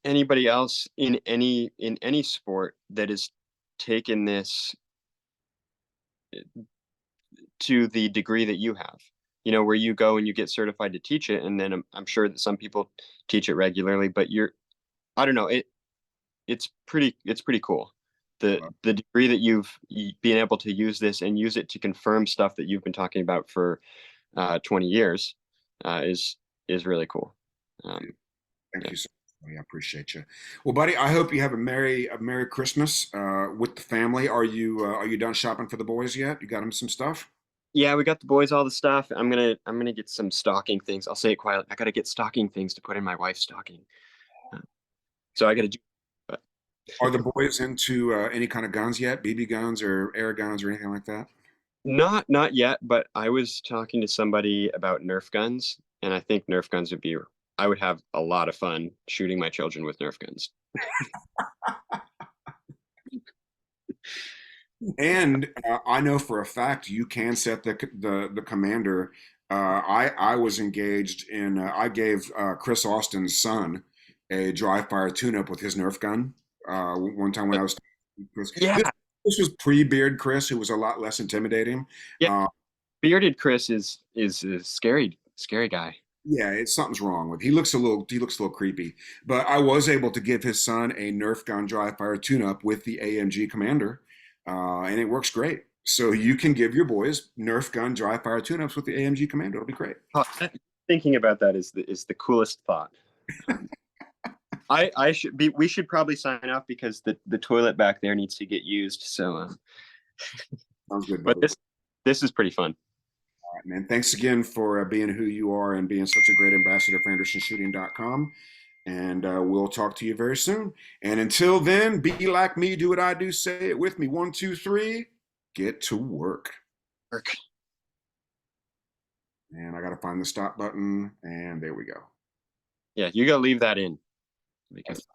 anybody else in any sport that has taken this to the degree that you have. Where you go and you get certified to teach it, and then I'm sure that some people teach it regularly, but I don't know, it's pretty cool. The it. the degree that you've been able to use this and use it to confirm stuff that you've been talking about for 20 years is really cool. Um, Thank yeah. you so much, buddy. I appreciate you. Well, buddy, I hope you have a merry Christmas with the family. Are you done shopping for the boys yet? You got them some stuff? Yeah, we got the boys all the stuff. I'm gonna get some stocking things. I'll say it quietly. I gotta get stocking things to put in my wife's stocking. Uh, So I gotta do. But Are the boys into any kind of guns yet? BB guns or air guns or anything like that? not yet. But I was talking to somebody about Nerf guns, and I think Nerf guns would be. I would have a lot of fun shooting my children with Nerf guns. And I know for a fact you can set the commander. I was engaged in. I gave Chris Austin's son a dry fire tune-up with his Nerf gun. One time when I was Chris, Yeah, this was pre-beard Chris, who was a lot less intimidating. yeah. Uh, Bearded Chris is a scary guy. yeah, something's wrong with. He looks a little creepy. But I was able to give his son a Nerf gun dry fire tune-up with the AMG commander, and it works great. So you can give your boys Nerf gun dry fire tune-ups with the AMG Commando. It'll be great. Thinking about that is the coolest thought. I should be. We should probably sign off because the toilet back there needs to get used. So, Sounds good, but buddy. this is pretty fun. All right, man. Thanks again for being who you are and being such a great ambassador for AndersonShooting.com. And we'll talk to you very soon. And until then, be like me, do what I do, say it with me. 1, 2, 3, get to work. Work. And I got to find the stop button. And there we go. Yeah, you gotta leave that in because